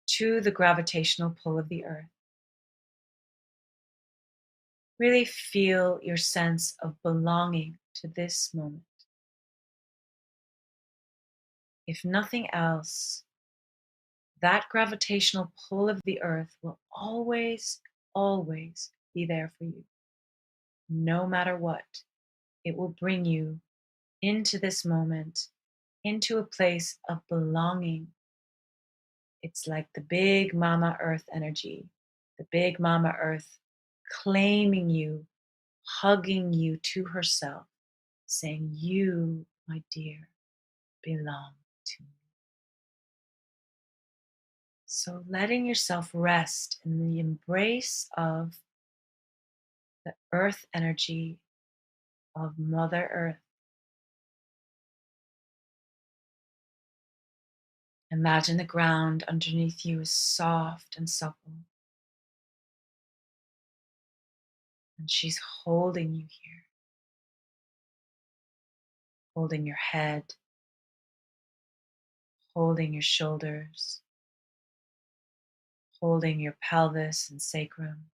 to the gravitational pull of the earth? Really feel your sense of belonging to this moment. If nothing else, that gravitational pull of the earth will always, always be there for you. No matter what, it will bring you into this moment, into a place of belonging. It's like the big Mama Earth energy, the big Mama Earth claiming you, hugging you to herself, saying, "You, my dear, belong to me." So letting yourself rest in the embrace of the earth energy of Mother Earth. Imagine the ground underneath you is soft and supple. And she's holding you here, holding your head, holding your shoulders, holding your pelvis and sacrum,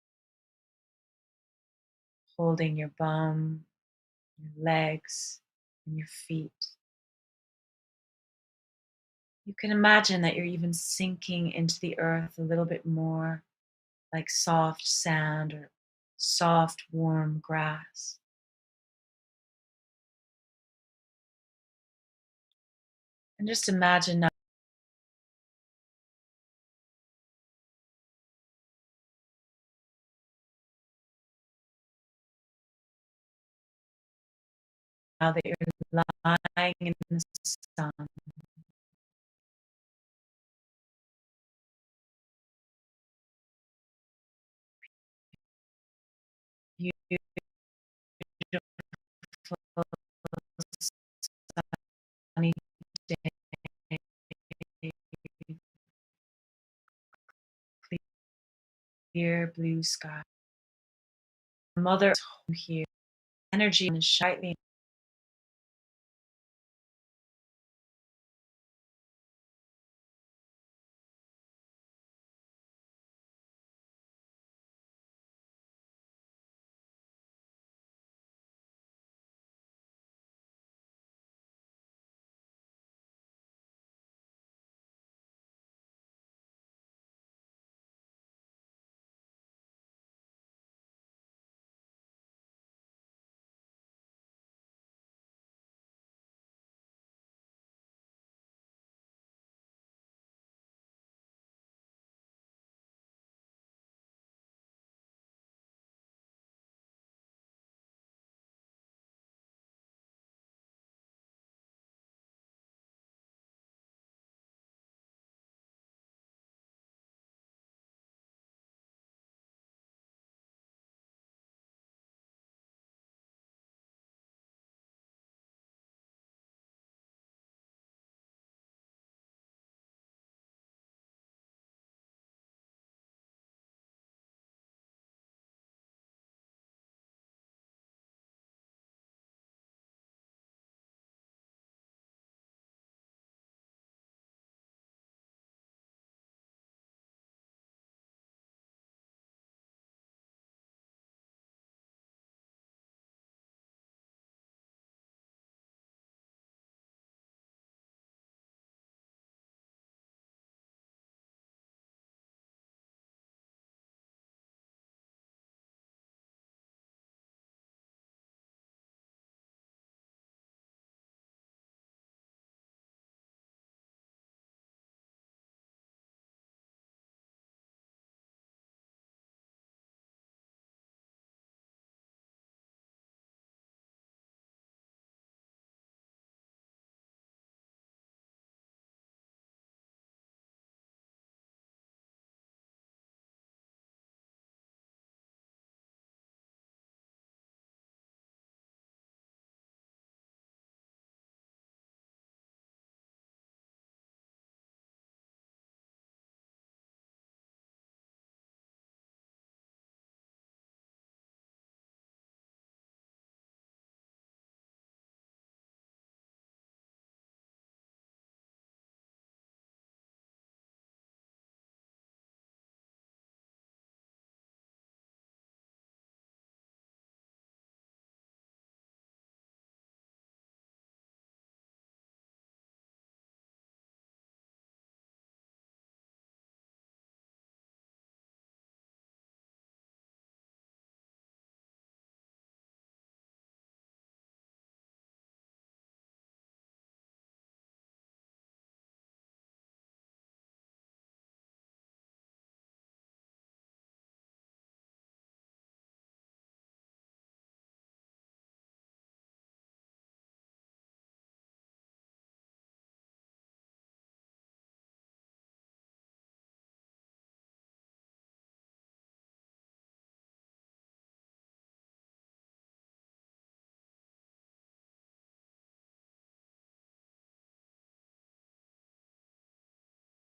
holding your bum, your legs, and your feet. You can imagine that you're even sinking into the earth a little bit more, like soft sand or soft, warm grass. And just imagine now that you're lying in the sun. Beautiful sunny day, clear blue sky. Mother is here. Energy is slightly